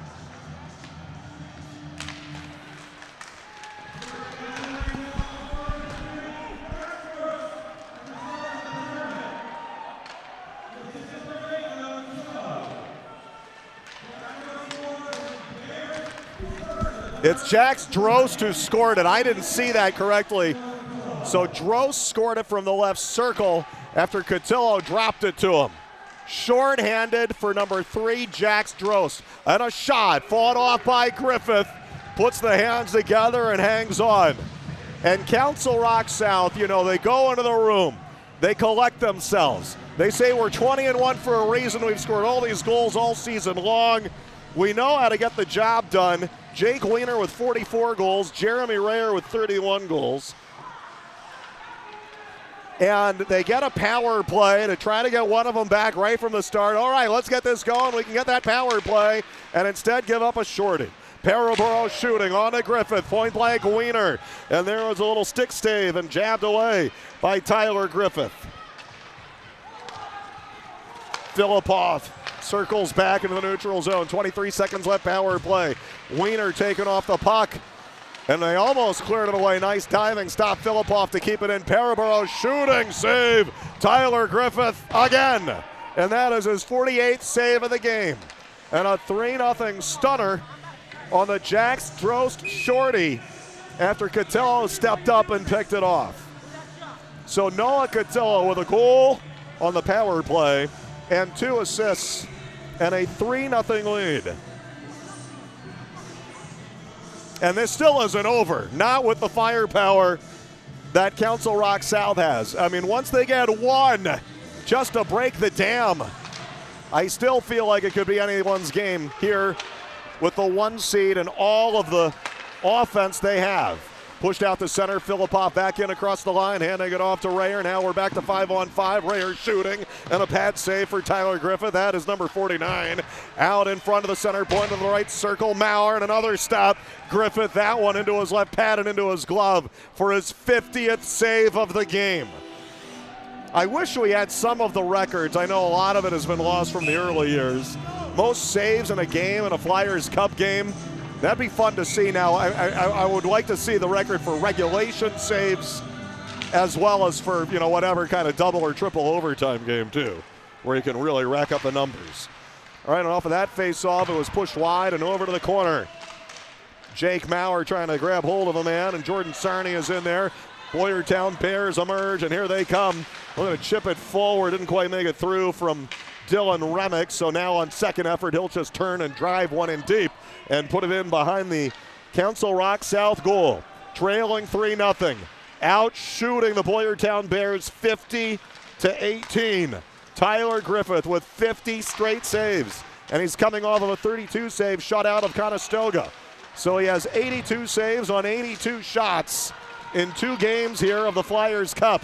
It's Jax Drost who scored it. I didn't see that correctly. So Drost scored it from the left circle after Cotillo dropped it to him. Short-handed for number 3, Jax Drost. And a shot fought off by Griffith. Puts the hands together and hangs on. And Council Rock South, you know, they go into the room. They collect themselves. They say we're 20-1 for a reason. We've scored all these goals all season long. We know how to get the job done. Jake Wiener with 44 goals. Jeremy Rayer with 31 goals. And they get a power play to try to get one of them back right from the start. All right, let's get this going. We can get that power play and instead give up a shorty. Paraboro shooting on to Griffith, point blank Wiener. And there was a little stick stave and jabbed away by Tyler Griffith. Filipoff circles back into the neutral zone. 23 seconds left, power play. Wiener taking off the puck. And they almost cleared it away. Nice diving stop, Filipoff to keep it in. Paraboro shooting save. Tyler Griffith again. And that is his 48th save of the game. And a 3-0 stunner on the Jax Drost shorty after Cotillo stepped up and picked it off. So Noah Cotillo with a goal on the power play and 2 assists and a 3-0 lead. And this still isn't over, not with the firepower that Council Rock South has. I mean, once they get one, just to break the dam, I still feel like it could be anyone's game here with the 1 seed and all of the offense they have. Pushed out to center, Philippov back in across the line, handing it off to Rayer. Now we're back to 5-on-5. Rayer shooting, and a pad save for Tyler Griffith. That is number 49. Out in front of the center point to the right circle. Maurer, and another stop. Griffith, that one into his left pad and into his glove for his 50th save of the game. I wish we had some of the records. I know a lot of it has been lost from the early years. Most saves in a game, in a Flyers Cup game. That'd be fun to see. Now, I would like to see the record for regulation saves as well as for, whatever kind of double or triple overtime game, too, where you can really rack up the numbers. All right, and off of that face-off, it was pushed wide and over to the corner. Jake Maurer trying to grab hold of a man, and Jordan Sarney is in there. Boyertown Bears emerge, and here they come. We're going to chip it forward. Didn't quite make it through from Dylan Remick, so now on second effort, he'll just turn and drive one in deep and put it in behind the Council Rock South goal. Trailing 3-0. Out shooting the Boyertown Bears 50-18. Tyler Griffith with 50 straight saves, and he's coming off of a 32-save shutout of Conestoga. So he has 82 saves on 82 shots in 2 games here of the Flyers Cup.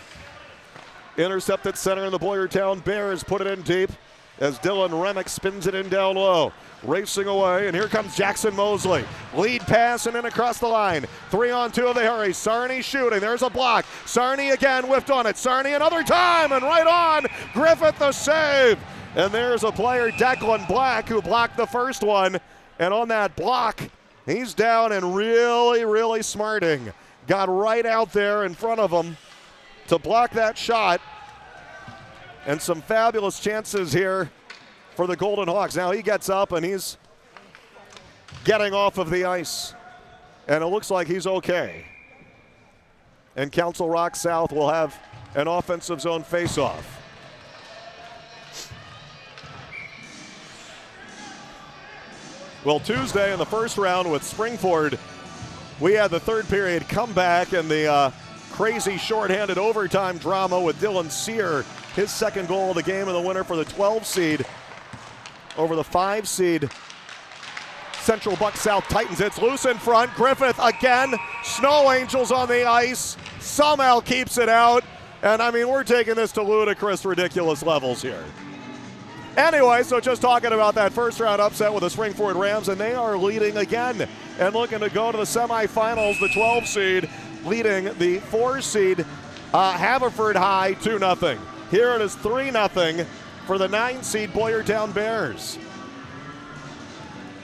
Intercepted center, and the Boyertown Bears put it in deep as Dylan Remick spins it in down low. Racing away, and here comes Jackson Mosley. Lead pass and in across the line. 3-on-2 of the hurry. Sarney shooting. There's a block. Sarney again whiffed on it. Sarney another time, and right on. Griffith the save. And there's a player, Declan Black, who blocked the first one. And on that block, he's down and really, really smarting. Got right out there in front of him to block that shot. And some fabulous chances here for the Golden Hawks. Now he gets up and he's getting off of the ice. And it looks like he's okay. And Council Rock South will have an offensive zone faceoff. Well, Tuesday in the first round with Springford, we had the third period comeback and the crazy shorthanded overtime drama with Dylan Sear, his second goal of the game and the winner for the 12 seed over the 5 seed Central Buck South Titans. It's loose in front. Griffith again. Snow Angels on the ice. Somehow keeps it out. And I mean, we're taking this to ludicrous, ridiculous levels here. Anyway, so just talking about that first round upset with the Springford Rams, and they are leading again and looking to go to the semifinals. The 12 seed leading the 4 seed Haverford High 2-0. Here it is 3-0 for the 9 seed Boyertown Bears.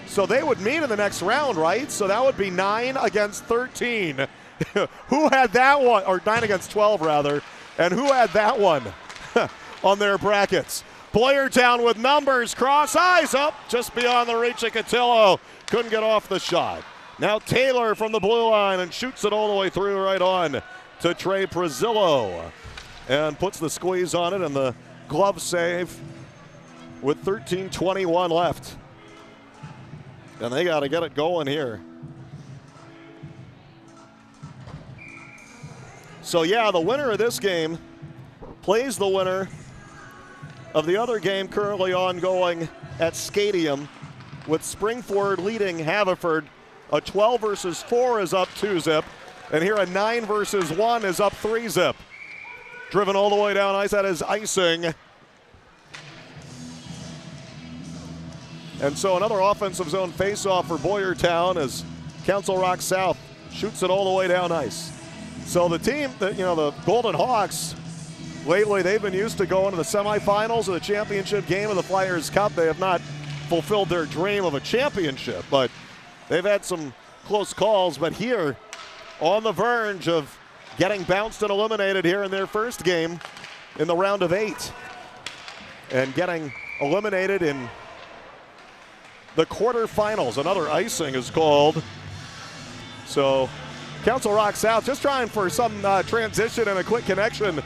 So they would meet in the next round, right? So that would be 9 against 13. Who had that one? Or 9 against 12, rather. And who had that one on their brackets? Boyertown with numbers, cross eyes up just beyond the reach of Cotillo. Couldn't get off the shot. Now Taylor from the blue line and shoots it all the way through right on to Trey Prezillo. And puts the squeeze on it and the glove save with 13:21 left. And they got to get it going here. So yeah, the winner of this game plays the winner of the other game currently ongoing at Skadium with Springford leading Haverford. A 12 versus 4 is up 2-zip. And here a 9 versus 1 is up 3-zip. Driven all the way down ice, that is icing. And so another offensive zone faceoff for Boyertown as Council Rock South shoots it all the way down ice. So the team, the Golden Hawks, lately they've been used to going to the semifinals of the championship game of the Flyers Cup. They have not fulfilled their dream of a championship, but they've had some close calls. But here, on the verge of getting bounced and eliminated here in their first game in the round of 8. And getting eliminated in the quarterfinals. Another icing is called. So Council Rock South just trying for some transition and a quick connection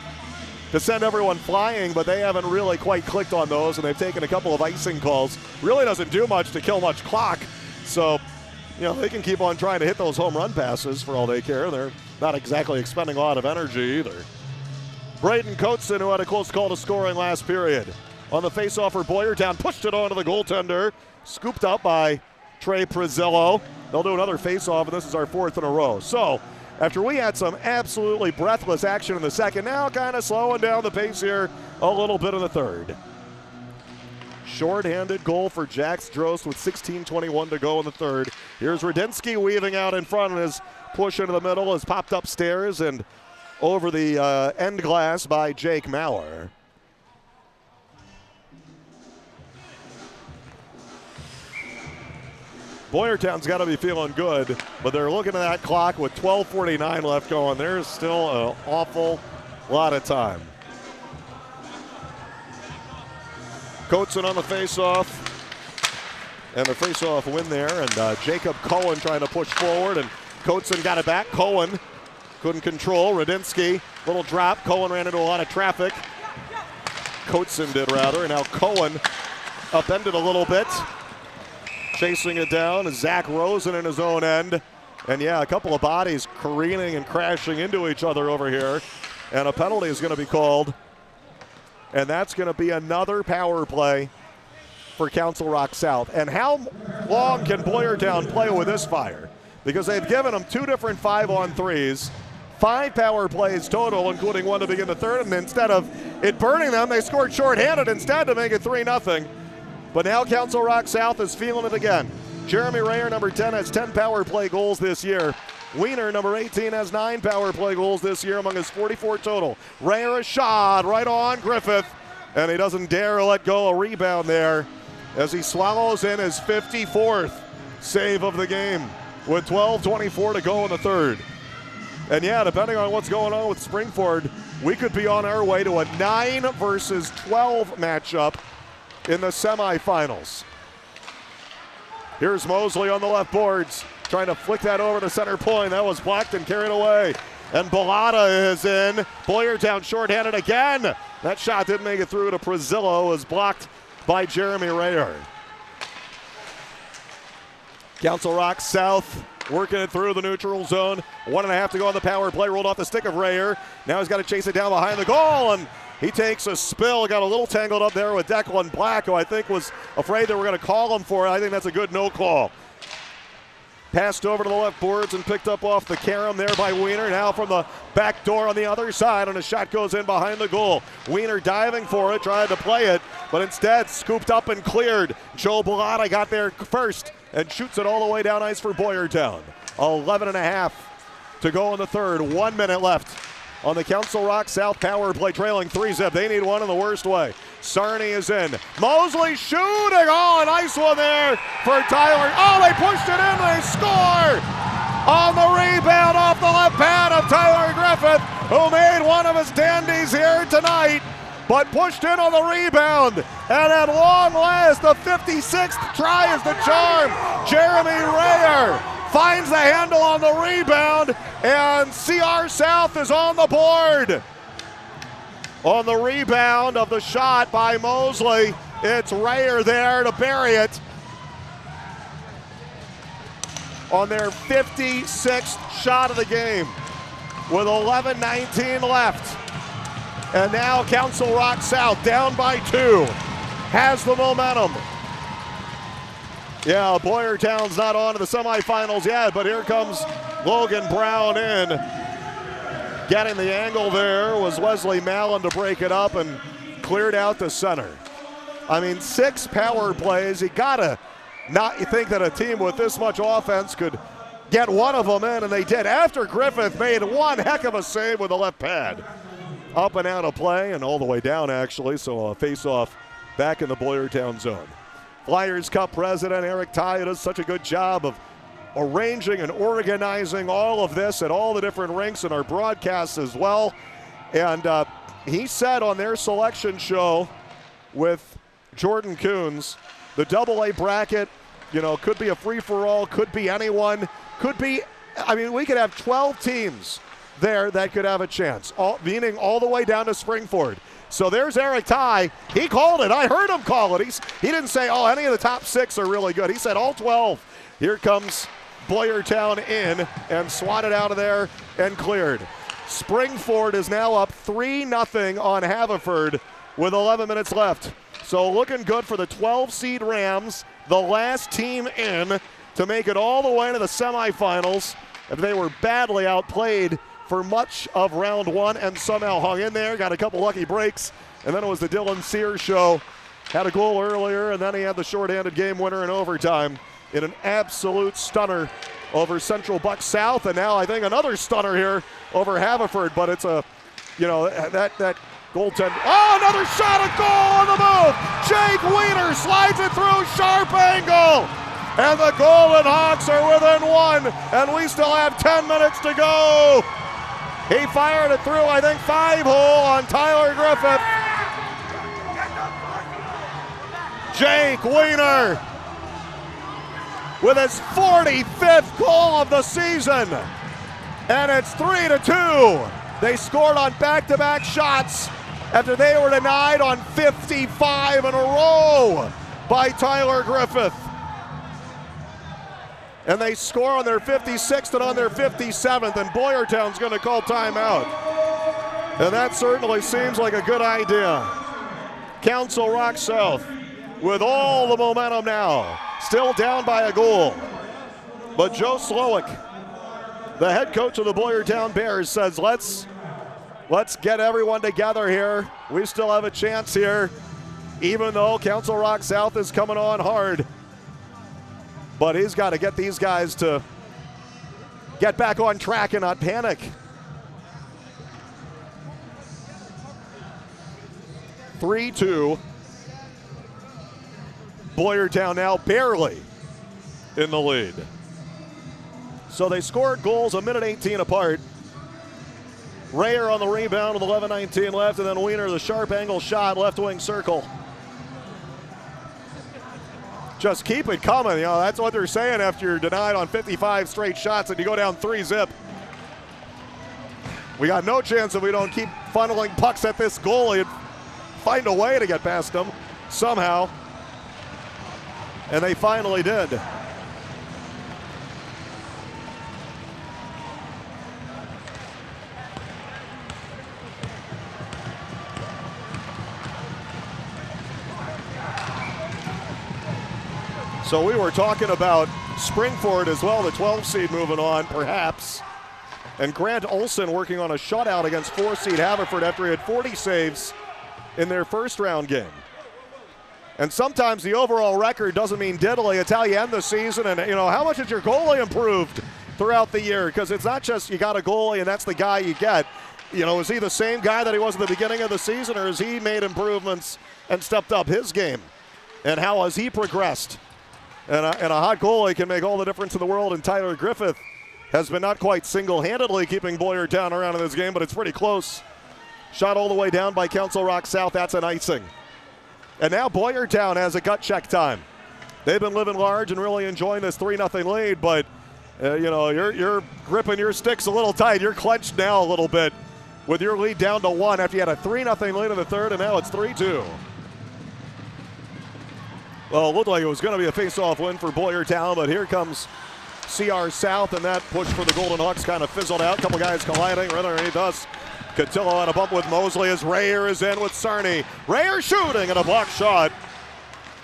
to send everyone flying, but they haven't really quite clicked on those, and they've taken a couple of icing calls. Really doesn't do much to kill much clock. So, they can keep on trying to hit those home run passes for all they care. They're not exactly expending a lot of energy either. Braden Coatson, who had a close call to scoring last period. On the faceoff for Boyertown, pushed it onto the goaltender. Scooped up by Trey Prezillo. They'll do another faceoff, and this is our 4th in a row. So, after we had some absolutely breathless action in the second, now kind of slowing down the pace here a little bit in the third. Short-handed goal for Jax Drost with 16:21 to go in the third. Here's Radinsky weaving out in front, and his push into the middle is popped upstairs and over the end glass by Jake Maurer. Boyertown's got to be feeling good, but they're looking at that clock with 12:49 left going. There's still an awful lot of time. Coatson on the faceoff, and the faceoff win there, and Jacob Cohen trying to push forward, and Coatson got it back. Cohen couldn't control. Radinsky, little drop. Cohen ran into a lot of traffic. Coatson did rather, and now Cohen upended a little bit. Chasing it down is Zach Rosen in his own end. And yeah, a couple of bodies careening and crashing into each other over here. And a penalty is going to be called. And that's going to be another power play for Council Rock South. And how long can Boyertown play with this fire? Because they've given them 2 different 5-on-3s, 5 power plays total, including one to begin the third. And instead of it burning them, they scored shorthanded instead to make it 3-0. But now Council Rock South is feeling it again. Jeremy Rayer, number 10, has 10 power play goals this year. Wiener, number 18, has 9 power play goals this year among his 44 total. Rayer a shot right on Griffith, and he doesn't dare let go. A rebound there as he swallows in his 54th save of the game with 12:24 to go in the third. And yeah, depending on what's going on with Springford, we could be on our way to a 9 versus 12 matchup in the semifinals. Here's Mosley on the left boards, trying to flick that over to center point. That was blocked and carried away. And Bellata is in. Boyertown shorthanded again. That shot didn't make it through to Prezillo. Was blocked by Jeremy Rayer. Council Rock South working it through the neutral zone. 1.5 to go on the power play. Rolled off the stick of Rayer. Now he's got to chase it down behind the goal, and he takes a spill. Got a little tangled up there with Declan Black, who I think was afraid they were going to call him for it. I think that's a good no call. Passed over to the left boards and picked up off the carom there by Wiener. Now from the back door on the other side, and a shot goes in behind the goal. Wiener diving for it, tried to play it, but instead scooped up and cleared. Joe Bellata got there first and shoots it all the way down ice for Boyertown. 11.5 to go in the third. 1 minute left on the Council Rock South power play, trailing 3-zip. They need one in the worst way. Sarney is in. Mosley shooting. Oh, a nice one there for Tyler. Oh, they pushed it in. They score on the rebound off the left pad of Tyler Griffith, who made one of his dandies here tonight, but pushed in on the rebound. And at long last, the 56th try is the charm. Jeremy Rayer finds the handle on the rebound, and CR South is on the board. On the rebound of the shot by Mosley, it's Rayer there to bury it. On their 56th shot of the game with 11:19 left. And now Council Rock South down by 2, has the momentum. Yeah, Boyertown's not on to the semifinals yet, but here comes Logan Brown in. Getting the angle there was Wesley Mallon to break it up and cleared out to center. I mean, 6 power plays. You gotta not think that a team with this much offense could get one of them in, and they did after Griffith made one heck of a save with the left pad. Up and out of play and all the way down, actually, so a face-off back in the Boyertown zone. Flyers Cup president Eric Ty does such a good job of arranging and organizing all of this at all the different rinks and our broadcasts as well. And he said on their selection show with Jordan Coons, the AA bracket, you know, could be a free-for-all, could be anyone, could be, I mean, we could have 12 teams there that could have a chance, meaning all the way down to Springford. So there's Eric Ty. He called it. I heard him call it. He didn't say, oh, any of the top 6 are really good. He said all 12. Here comes Boyertown in and swatted out of there and cleared. Springford is now up 3-0 on Haverford with 11 minutes left. So looking good for the 12 seed Rams, the last team in to make it all the way to the semifinals. If they were badly outplayed for much of round one and somehow hung in there, got a couple lucky breaks, and then it was the Dylan Sears show. Had a goal earlier, and then he had the shorthanded game winner in overtime in an absolute stunner over Central Buck South, and now I think another stunner here over Haverford, but it's a, that goaltender. Oh, another shot, a goal on the move. Jake Weiner slides it through, sharp angle. And the Golden Hawks are within one, and we still have 10 minutes to go. He fired it through, I think, 5-hole on Tyler Griffith. Jake Weiner with his 45th goal of the season. And it's 3-2. They scored on back-to-back shots after they were denied on 55 in a row by Tyler Griffith. And they score on their 56th and on their 57th, and Boyertown's going to call timeout. And that certainly seems like a good idea. Council Rock South with all the momentum now, still down by a goal. But Joe Slowick, the head coach of the Boyertown Bears, says, let's get everyone together here. We still have a chance here, even though Council Rock South is coming on hard. But he's got to get these guys to get back on track and not panic. 3-2. Boyertown now barely in the lead. So they scored goals a minute 18 apart. Rayer on the rebound with 11:19 left, and then Weiner, the sharp angle shot, left wing circle. Just keep it coming. That's what they're saying after you're denied on 55 straight shots and you go down 3-0. We got no chance if we don't keep funneling pucks at this goalie and find a way to get past them somehow. And they finally did. So we were talking about Springford as well, the 12 seed moving on, perhaps. And Grant Olson working on a shutout against 4 seed Haverford after he had 40 saves in their first round game. And sometimes the overall record doesn't mean diddly. It's how you end the season and, how much has your goalie improved throughout the year? Because it's not just you got a goalie and that's the guy you get. Is he the same guy that he was at the beginning of the season, or has he made improvements and stepped up his game? And how has he progressed? And a hot goalie can make all the difference in the world, and Tyler Griffith has been not quite single-handedly keeping Boyertown around in this game, but it's pretty close. Shot all the way down by Council Rock South. That's an icing. And now Boyertown has a gut check time. They've been living large and really enjoying this 3-0 lead, but you're gripping your sticks a little tight. You're clenched now a little bit with your lead down to 1 after you had a 3-0 lead in the third, and now it's 3-2. Well, it looked like it was going to be a face-off win for Boyertown, but here comes CR South, and that push for the Golden Hawks kind of fizzled out. A couple guys colliding right underneath us. Cotillo on a bump with Mosley as Rayer is in with Cerny. Rayer shooting and a block shot.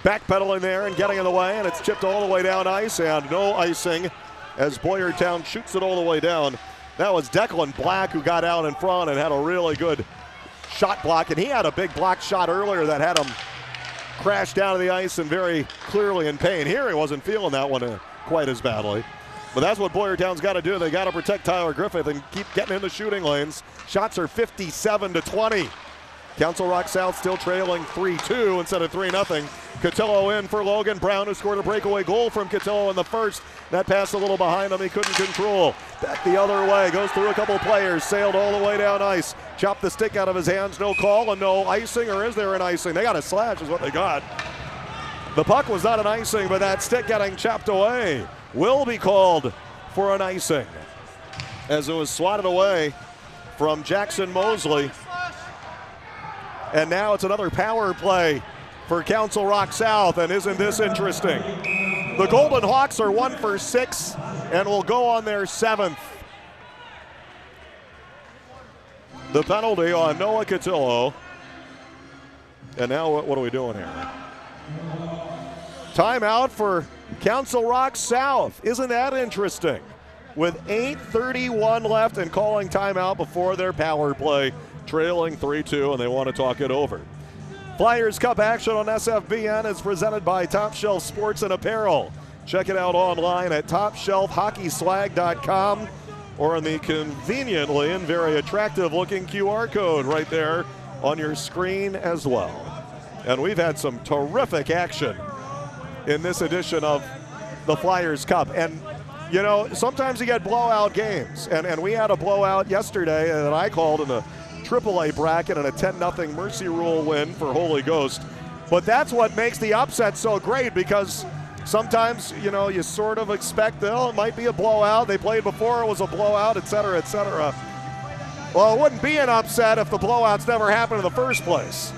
Backpedaling there and getting in the way, and it's chipped all the way down ice, and no icing as Boyertown shoots it all the way down. That was Declan Black who got out in front and had a really good shot block, and he had a big block shot earlier that had him crash down to the ice and very clearly in pain. Here he wasn't feeling that one quite as badly. But that's what Boyertown's got to do. They got to protect Tyler Griffith and keep getting in the shooting lanes. Shots are 57-20. Council Rock South still trailing 3-2 instead of 3-0. Cotillo in for Logan Brown, who scored a breakaway goal from Cotillo in the first. That pass a little behind him, he couldn't control. Back the other way, goes through a couple players, sailed all the way down ice. Chopped the stick out of his hands, no call and no icing, or is there an icing? They got a slash is what they got. The puck was not an icing, but that stick getting chopped away will be called for an icing as it was swatted away from Jackson Mosley. And now it's another power play for Council Rock South, and isn't this interesting? The Golden Hawks are 1 for 6 and will go on their 7th. The penalty on Noah Cotillo. And now what are we doing here? Timeout for Council Rock South. Isn't that interesting? With 8:31 left and calling timeout before their power play, trailing 3-2, and they want to talk it over. Flyers Cup action on SFBN is presented by Top Shelf Sports and Apparel. Check it out online at topshelfhockeyswag.com or on the conveniently and very attractive looking QR code right there on your screen as well. And we've had some terrific action in this edition of the Flyers Cup. And, you know, sometimes you get blowout games. And we had a blowout yesterday that I called in the AAA bracket and a 10-0 Mercy Rule win for Holy Ghost. But that's what makes the upset so great, because sometimes, you know, you sort of expect, oh, it might be a blowout. They played before, it was a blowout, et cetera, et cetera. Well, it wouldn't be an upset if the blowouts never happened in the first place.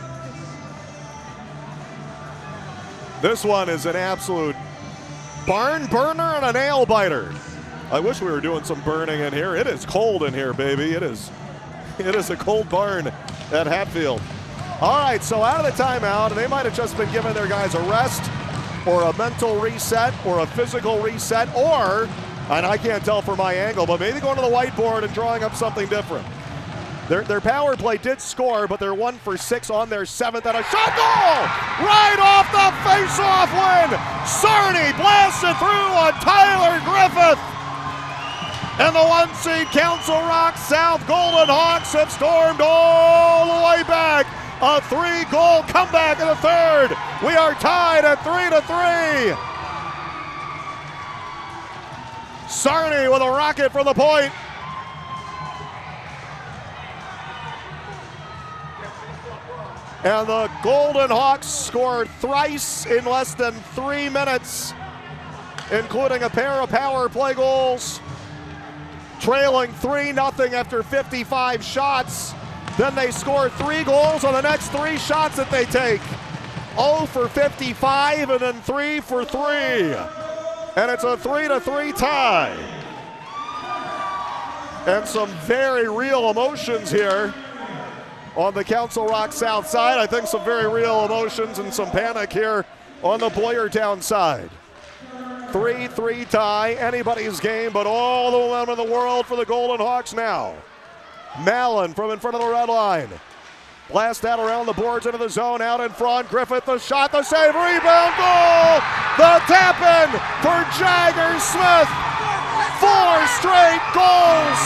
This one is an absolute barn burner and a nail biter. I wish we were doing some burning in here. It is cold in here, baby. It is a cold barn at Hatfield. All right, so out of the timeout, and they might have just been giving their guys a rest or a mental reset or a physical reset, or, and I can't tell from my angle, but maybe going to the whiteboard and drawing up something different. Their power play did score, but they're 1 for 6 on their 7th, and a shot goal! Right off the face-off win! Sarney blasted through on Tyler Griffith! And the 1-seed Council Rock South Golden Hawks have stormed all the way back. A 3-goal comeback in the 3rd. We are tied at 3-3. Sarney with a rocket from the point. And the Golden Hawks scored thrice in less than 3 minutes, including a pair of power play goals. Trailing 3-0 after 55 shots. Then they score 3 goals on the next 3 shots that they take. 0 for 55 and then 3 for 3. And it's a 3-3 tie. And some very real emotions here on the Council Rock South side. I think some very real emotions and some panic here on the Boyertown side. 3-3 tie, anybody's game, but all the momentum in the world for the Golden Hawks now. Mallon from in front of the red line. Blast out around the boards into the zone, out in front. Griffith, the shot, the save, rebound, goal! The tap-in for Jagger Smith. 4 straight goals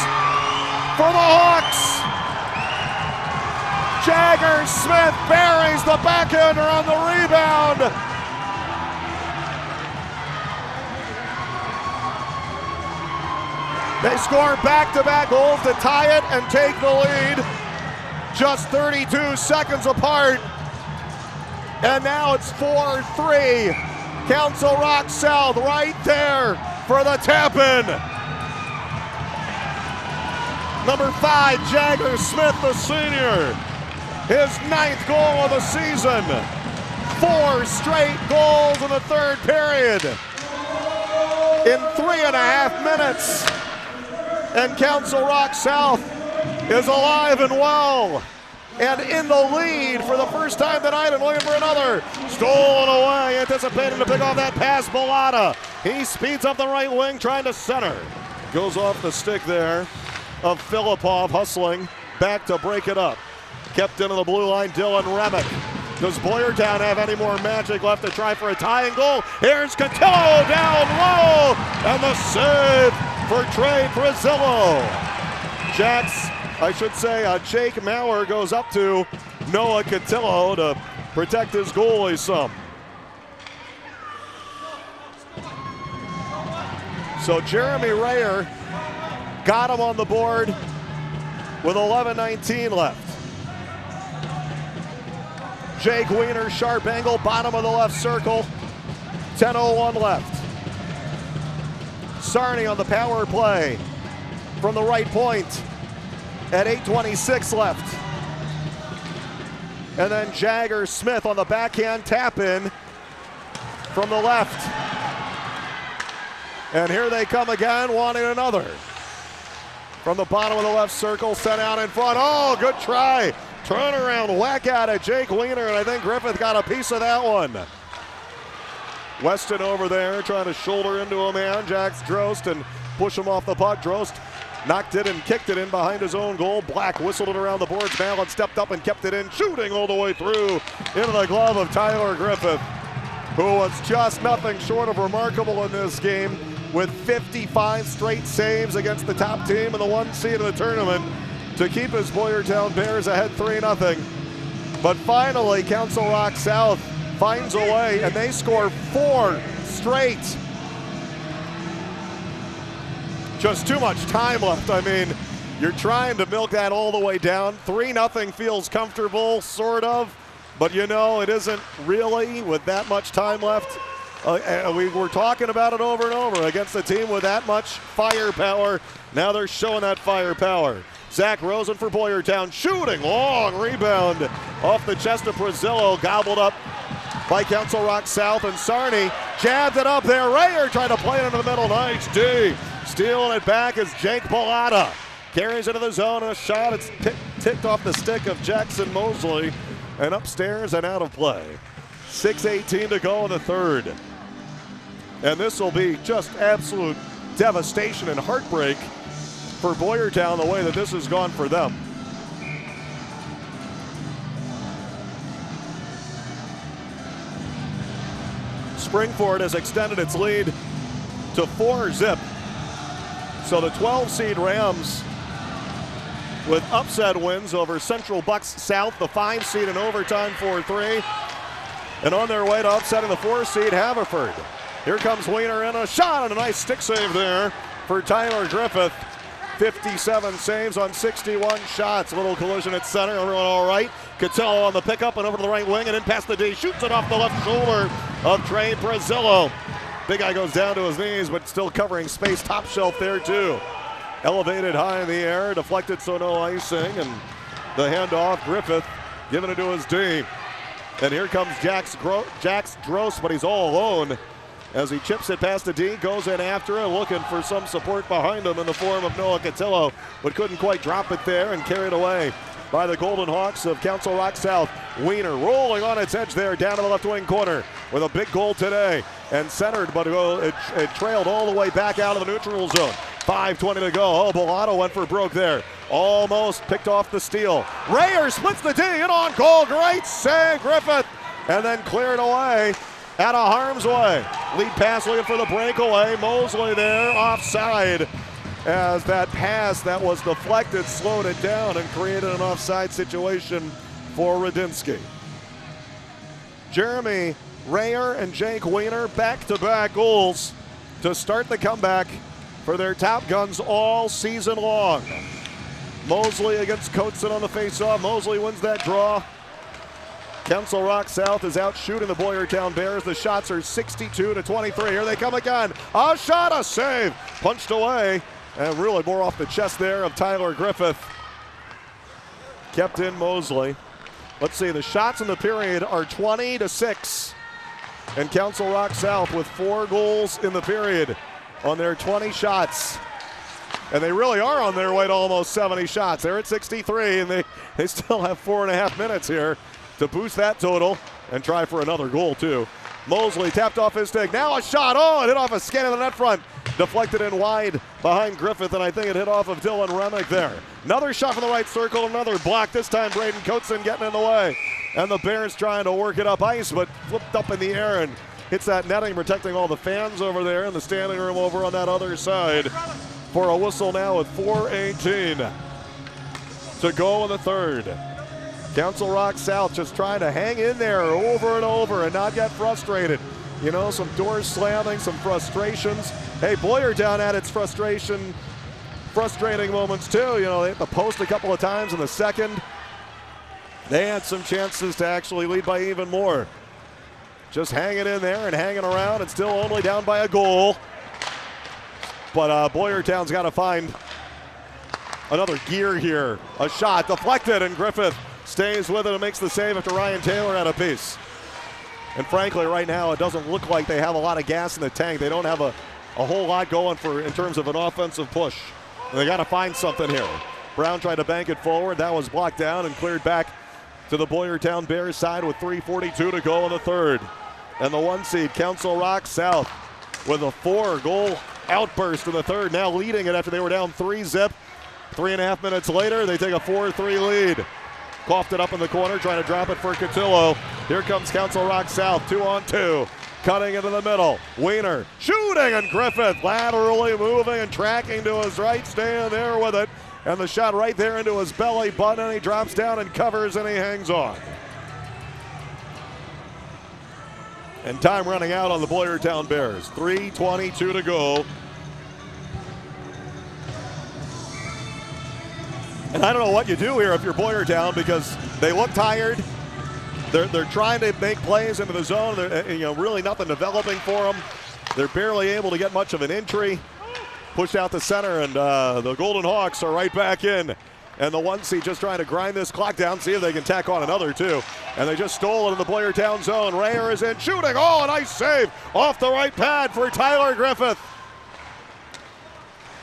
for the Hawks. Jagger Smith buries the backhander on the rebound. They score back-to-back goals to tie it and take the lead. Just 32 seconds apart. And now it's 4-3. Council Rock South right there for the tap-in. Number 5, Jagger Smith, the senior. His 9th goal of the season. 4 straight goals in the 3rd period. In 3.5 minutes. And Council Rock South is alive and well and in the lead for the first time tonight and looking for another. Stolen away, anticipating to pick off that pass, Bellotta. He speeds up the right wing, trying to center. Goes off the stick there of Filipov, hustling back to break it up. Kept into the blue line, Dylan Remick. Does Boyertown have any more magic left to try for a tying goal? Here's Cotillo down low, and the save for Trey Brazillo. Jake Maurer goes up to Noah Cotillo to protect his goalie some. So Jeremy Rayer got him on the board with 11:19 left. Jake Wiener, sharp angle, bottom of the left circle. 10:01 left. Sarney on the power play from the right point at 8:26 left. And then Jagger Smith on the backhand tap in from the left And here they come again, wanting another. From the bottom of the left circle, sent out in front. Oh, good try. Turn around, whack at it. Jake Wiener, and I think Griffith got a piece of that one. Weston over there trying to shoulder into a man, Jax Drost, and push him off the puck. Drost knocked it and kicked it in behind his own goal. Black whistled it around the boards. Mallon stepped up and kept it in, shooting all the way through into the glove of Tyler Griffith, who was just nothing short of remarkable in this game with 55 straight saves against the top team and the 1 seed of the tournament to keep his Boyertown Bears ahead 3-0. But finally, Council Rock South finds a way, and they score 4 straight. Just too much time left. I mean, you're trying to milk that all the way down. 3-0 feels comfortable, sort of, but you know, it isn't really with that much time left. We were talking about it over and over against a team with that much firepower. Now they're showing that firepower. Zach Rosen for Boyertown, shooting, long rebound off the chest of Brazillo, gobbled up by Council Rock South, and Sarney jabbed it up there. Rayer tried to play it into the middle. Nice D. Stealing it back is Jake Bellata. Carries into the zone, and a shot. It's ticked off the stick of Jackson Mosley, and upstairs and out of play. 6:18 to go in the third. And this will be just absolute devastation and heartbreak for Boyertown, the way that this has gone for them. Springford has extended its lead to 4-0. So the 12-seed Rams with upset wins over Central Bucks South, the 5-seed in overtime 4-3. And on their way to upsetting the 4-seed Haverford. Here comes Wiener in, a shot and a nice stick save there for Tyler Griffith. 57 saves on 61 shots. A little collision at center. Everyone all right. Cotillo on the pickup and over to the right wing and in past the D. Shoots it off the left shoulder of Trey Brazillo. Big guy goes down to his knees, but still covering space. Top shelf there too. Elevated high in the air. Deflected, so no icing. And the handoff, Griffith giving it to his D. And here comes Jax Drost, but he's all alone as he chips it past the D, goes in after it, looking for some support behind him in the form of Noah Cotillo, but couldn't quite drop it there and carried away by the Golden Hawks of Council Rock South. Wiener rolling on its edge there down to the left wing corner with a big goal today and centered, but it trailed all the way back out of the neutral zone. 5:20 to go. Oh, Bellata went for broke there. Almost picked off the steal. Rayer splits the D and on goal. Great save, Griffith. And then cleared away out of harm's way. Lead pass looking for the breakaway. Mosley there offside as that pass that was deflected slowed it down and created an offside situation for Radinsky. Jeremy Rayer and Jake Wiener back-to-back goals to start the comeback for their top guns all season long. Mosley against Coatson on the face-off. Mosley wins that draw. Council Rock South is out shooting the Boyertown Bears. The shots are 62-23. Here they come again. A shot, a save. Punched away. And really more off the chest there of Tyler Griffith. Kept in Mosley. Let's see, the shots in the period are 20-6. And Council Rock South with 4 goals in the period on their 20 shots. And they really are on their way to almost 70 shots. They're at 63, and they still have 4.5 minutes here to boost that total and try for another goal, too. Mosley tapped off his stick. Now a shot. Oh, it hit off a skin of the net front. Deflected in wide behind Griffith, and I think it hit off of Dylan Remick there. Another shot from the right circle, another block. This time Braden Coatson getting in the way. And the Bears trying to work it up ice, but flipped up in the air and hits that netting, protecting all the fans over there in the standing room over on that other side. For a whistle now with 4:18 to go in the third. Council Rock South just trying to hang in there over and over and not get frustrated. You know, some doors slamming, some frustrations. Hey, Boyertown had its frustrating moments too. You know, they hit the post a couple of times in the second. They had some chances to actually lead by even more. Just hanging in there and hanging around and still only down by a goal. But Boyertown's got to find another gear here. A shot deflected, and Griffith stays with it and makes the save after Ryan Taylor had a piece. And frankly, right now, it doesn't look like they have a lot of gas in the tank. They don't have a a whole lot going for in terms of an offensive push. They got to find something here. Brown tried to bank it forward. That was blocked down and cleared back to the Boyertown Bears side with 3:42 to go in the third. And the 1 seed, Council Rock South, with a 4-goal outburst in the third, now leading it after they were down 3-zip. 3.5 minutes later, they take a 4-3 lead. Coughed it up in the corner, trying to drop it for Cotillo. Here comes Council Rock South, 2-on-2. Cutting into the middle. Weiner shooting, and Griffith laterally moving and tracking to his right, staying there with it. And the shot right there into his belly button, and he drops down and covers, and he hangs on. And time running out on the Boyertown Bears. 3:22 to go. And I don't know what you do here if you're Boyertown, because they look tired. They're trying to make plays into the zone. Really nothing developing for them. They're barely able to get much of an entry. Pushed out the center, and the Golden Hawks are right back in. And the 1 seed just trying to grind this clock down, see if they can tack on another 2. And they just stole it in the Boyertown zone. Rayer is in, shooting. Oh, a nice save off the right pad for Tyler Griffith.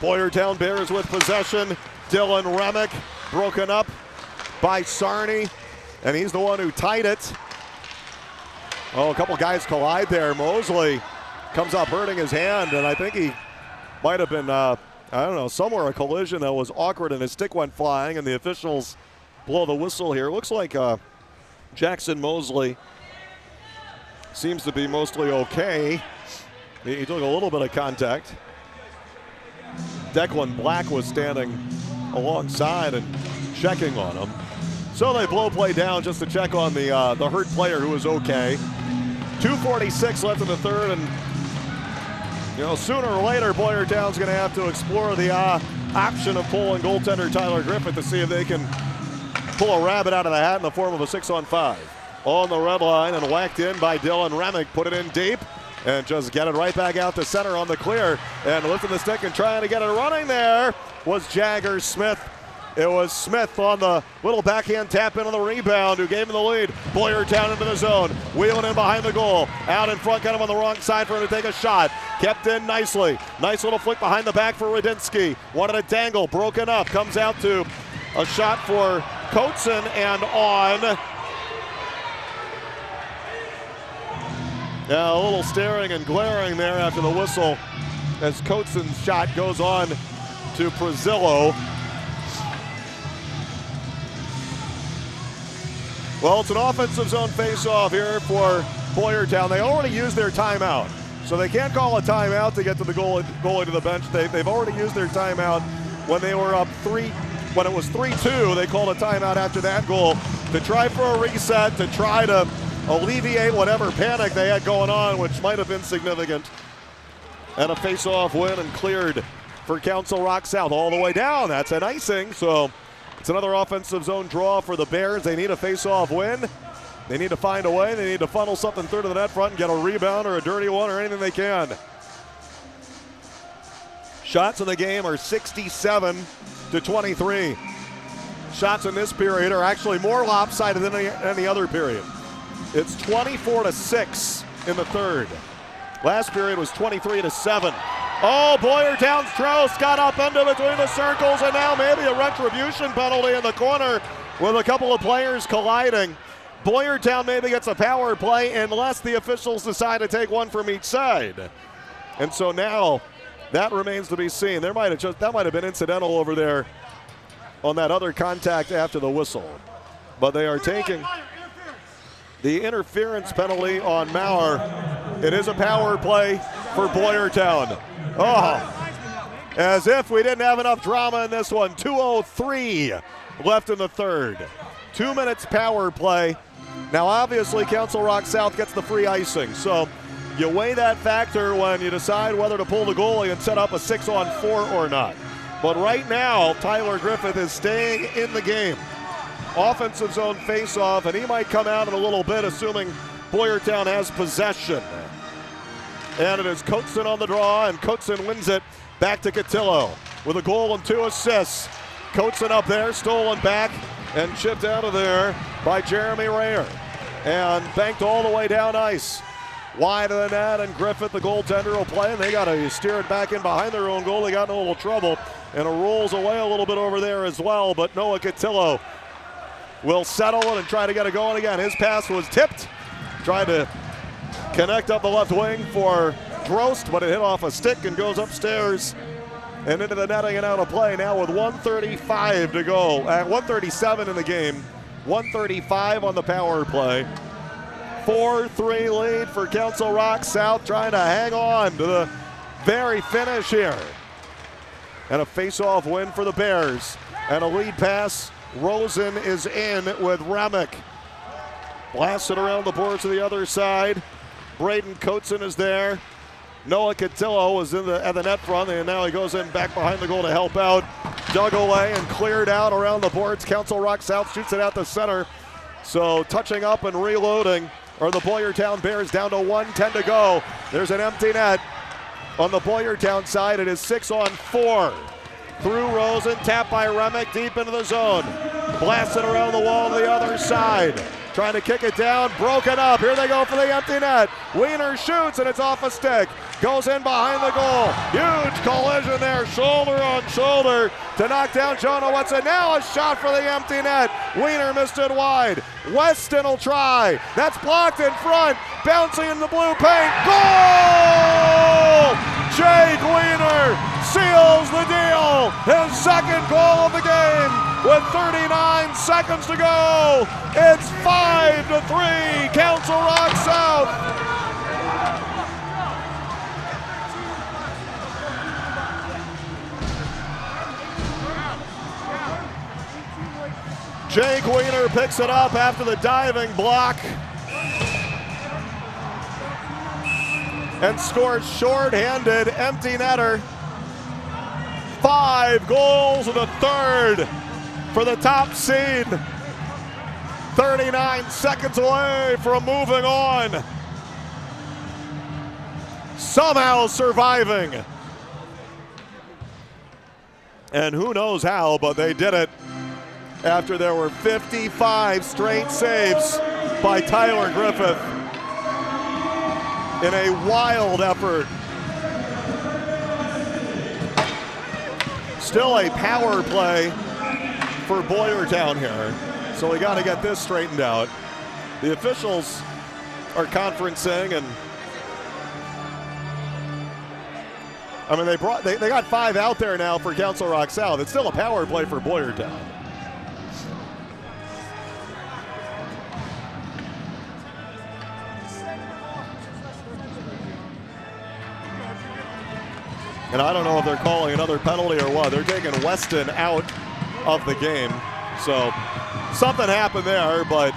Boyertown Bears with possession. Dylan Remick broken up by Sarney, and he's the one who tied it. Oh, a couple guys collide there. Mosley comes up hurting his hand, and I think he might have been, somewhere a collision that was awkward, and his stick went flying, and the officials blow the whistle here. Looks like Jackson Mosley seems to be mostly okay. He took a little bit of contact. Declan Black was standing alongside and checking on him. So they blow play down just to check on the hurt player, who was okay. 2:46 left in the third, and sooner or later Boyertown's going to have to explore the option of pulling goaltender Tyler Griffith to see if they can pull a rabbit out of the hat in the form of a 6-on-5. On the red line and whacked in by Dylan Remick. Put it in deep and just get it right back out to center on the clear. And lifting the stick and trying to get it running there was Jagger Smith. It was Smith on the little backhand tap into the rebound who gave him the lead. Boyertown into the zone, wheeling in behind the goal. Out in front, kind of on the wrong side for him to take a shot. Kept in nicely. Nice little flick behind the back for Radinsky. Wanted a dangle, broken up. Comes out to a shot for Coates and on. Yeah, a little staring and glaring there after the whistle as Coateson's shot goes on to Prezillo. Well, it's an offensive zone face-off here for Boyertown. They already used their timeout, so they can't call a timeout to get to the goalie to the bench. They've already used their timeout when they were up 3. When it was 3-2, they called a timeout after that goal to try for a reset, to try to alleviate whatever panic they had going on, which might have been significant. And a face-off win and cleared for Council Rock South all the way down. That's an icing, so it's another offensive zone draw for the Bears. They need a face-off win. They need to find a way. They need to funnel something through to the net front and get a rebound or a dirty one or anything they can. Shots in the game are 67-23. Shots in this period are actually more lopsided than any other period. It's 24-6 in the third. Last period was 23-7. Oh, Boyertown's Trost got up into between the circles, and now maybe a retribution penalty in the corner with a couple of players colliding. Boyertown maybe gets a power play unless the officials decide to take one from each side. And so now that remains to be seen. That might have been incidental over there on that other contact after the whistle. But they are taking the interference penalty on Maurer. It is a power play for Boyertown. Oh, as if we didn't have enough drama in this one. 2:03 left in the third. 2 minutes power play. Now obviously Council Rock South gets the free icing, so you weigh that factor when you decide whether to pull the goalie and set up a 6-on-4 or not. But right now, Tyler Griffith is staying in the game. Offensive zone face-off, and he might come out in a little bit, assuming Boyertown has possession. And it is Coatson on the draw, and Coatson wins it back to Cotillo with a goal and 2 assists. Coatson up there, stolen back, and chipped out of there by Jeremy Rayer. And banked all the way down ice. Wide of the net, and Griffith, the goaltender, will play, and they got to steer it back in behind their own goal. They got in a little trouble, and it rolls away a little bit over there as well, but Noah Cotillo will settle it and try to get it going again. His pass was tipped, tried to connect up the left wing for Drost, but it hit off a stick and goes upstairs and into the netting and out of play now with 1:35 to go. At 1:37 in the game, 1:35 on the power play. 4-3 lead for Council Rock South, trying to hang on to the very finish here. And a face-off win for the Bears. And a lead pass. Rosen is in with Remick. Blasted around the boards to the other side. Braden Coatzen is there. Noah Cotillo was at the net front, and now he goes in back behind the goal to help out. Dug away and cleared out around the boards. Council Rock South shoots it out the center. So touching up and reloading are the Boyertown Bears, down to 1:10 to go. There's an empty net on the Boyertown side. It is 6-on-4. Through Rosen, tapped by Remick deep into the zone. Blasted around the wall to the other side. Trying to kick it down, broken up. Here they go for the empty net. Wiener shoots, and it's off a stick. Goes in behind the goal. Huge collision there, shoulder on shoulder to knock down Jonah Wetson. Now a shot for the empty net. Wiener missed it wide. Weston will try. That's blocked in front. Bouncing in the blue paint. Goal! Jake Wiener seals the deal. His second goal of the game with 39 seconds to go. It's 5-3, Council Rock South. Jake Wiener picks it up after the diving block and scores short-handed empty netter. 5 goals and a third for the top seed. 39 seconds away from moving on. Somehow surviving. And who knows how, but they did it after there were 55 straight saves by Tyler Griffith in a wild effort. Still a power play for Boyertown here, so we got to get this straightened out. The officials are conferencing, and I mean they got 5 out there now for Council Rock South. It's still a power play for Boyertown. And I don't know if they're calling another penalty or what. They're taking Weston out of the game. So something happened there, but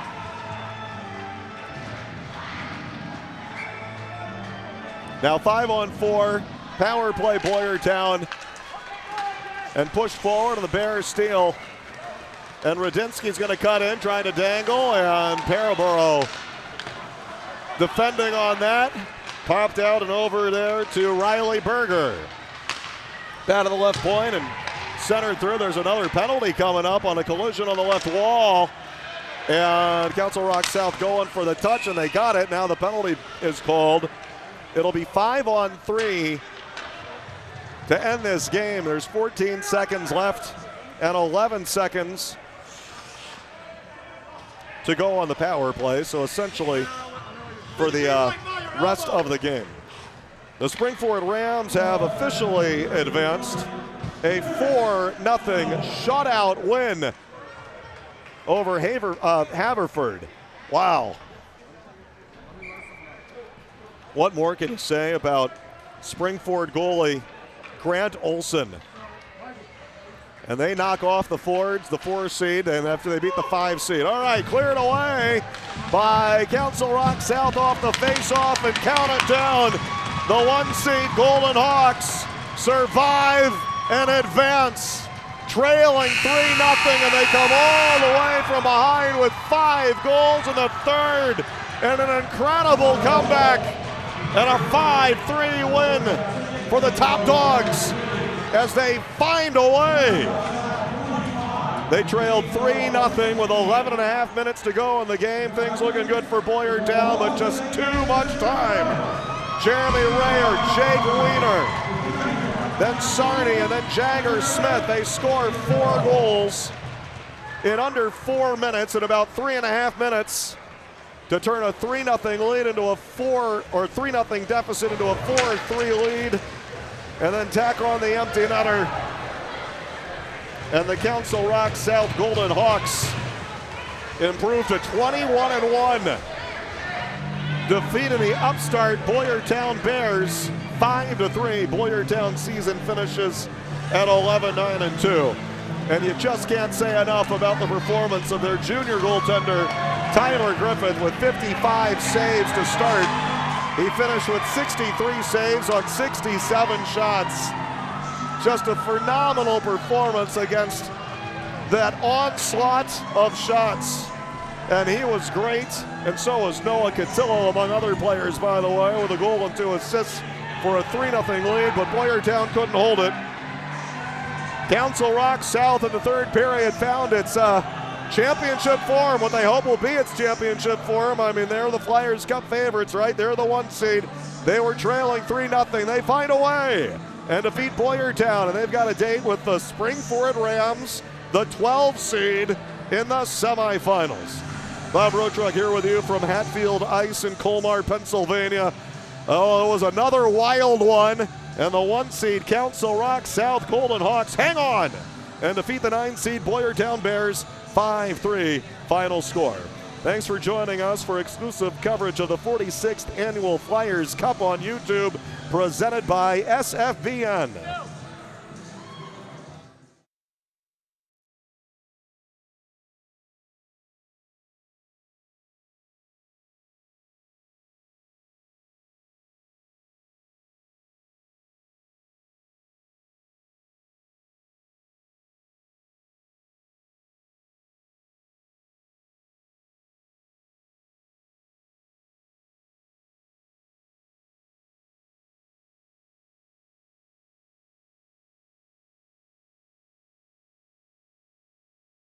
now 5-on-4, power play Boyertown, and push forward, and the Bears steal. And Radinsky's going to cut in, trying to dangle, and Paraboro defending on that. Popped out and over there to Riley Berger. Down to the left point and centered through. There's another penalty coming up on a collision on the left wall. And Council Rock South going for the touch, and they got it. Now the penalty is called. It'll be 5-on-3 to end this game. There's 14 seconds left and 11 seconds to go on the power play. So essentially for the rest of the game. The Springford Rams have officially advanced. A 4-0 shutout win over Haverford. Wow. What more can you say about Springford goalie Grant Olson? And they knock off the Fords, the 4 seed, and after they beat the 5 seed. All right, cleared away by Council Rock South off the face-off, and count it down. The 1 seed Golden Hawks survive and advance, trailing 3-0, and they come all the way from behind with 5 goals in the third, and an incredible comeback, and a 5-3 win for the Top Dogs as they find a way They trailed 3-0 with 11 and a half minutes to go in the game. Things looking good for Boyertown, but just too much time. Jeremy Rayer, Jake Wiener, then Sarney, and then Jagger Smith. They scored 4 goals in under 4 minutes, in about 3.5 minutes, to turn a 3-0 lead into a 3-0 deficit into a 4-3 lead, and then tack on the empty netter. And the Council Rock South Golden Hawks improved to 21-1, defeating the upstart Boyertown Bears 5-3. Boyertown season finishes at 11-9-2. And you just can't say enough about the performance of their junior goaltender, Tyler Griffith, with 55 saves to start. He finished with 63 saves on 67 shots. Just a phenomenal performance against that onslaught of shots. And he was great, and so was Noah Cotillo, among other players, by the way, with a goal and 2 assists for a 3-0 lead, but Boyertown couldn't hold it. Council Rock South in the third period found its championship form, what they hope will be its championship form. I mean, they're the Flyers Cup favorites, right? They're the 1 seed. They were trailing 3-0. They find a way and defeat Boyertown, and they've got a date with the Springford Rams, the 12 seed, in the semifinals. Bob Rotruk here with you from Hatfield Ice in Colmar, Pennsylvania. Oh, it was another wild one, and the 1 seed Council Rock South Golden Hawks hang on and defeat the 9 seed Boyertown Bears 5-3 final score. Thanks for joining us for exclusive coverage of the 46th Annual Flyers Cup on YouTube, presented by SFBN.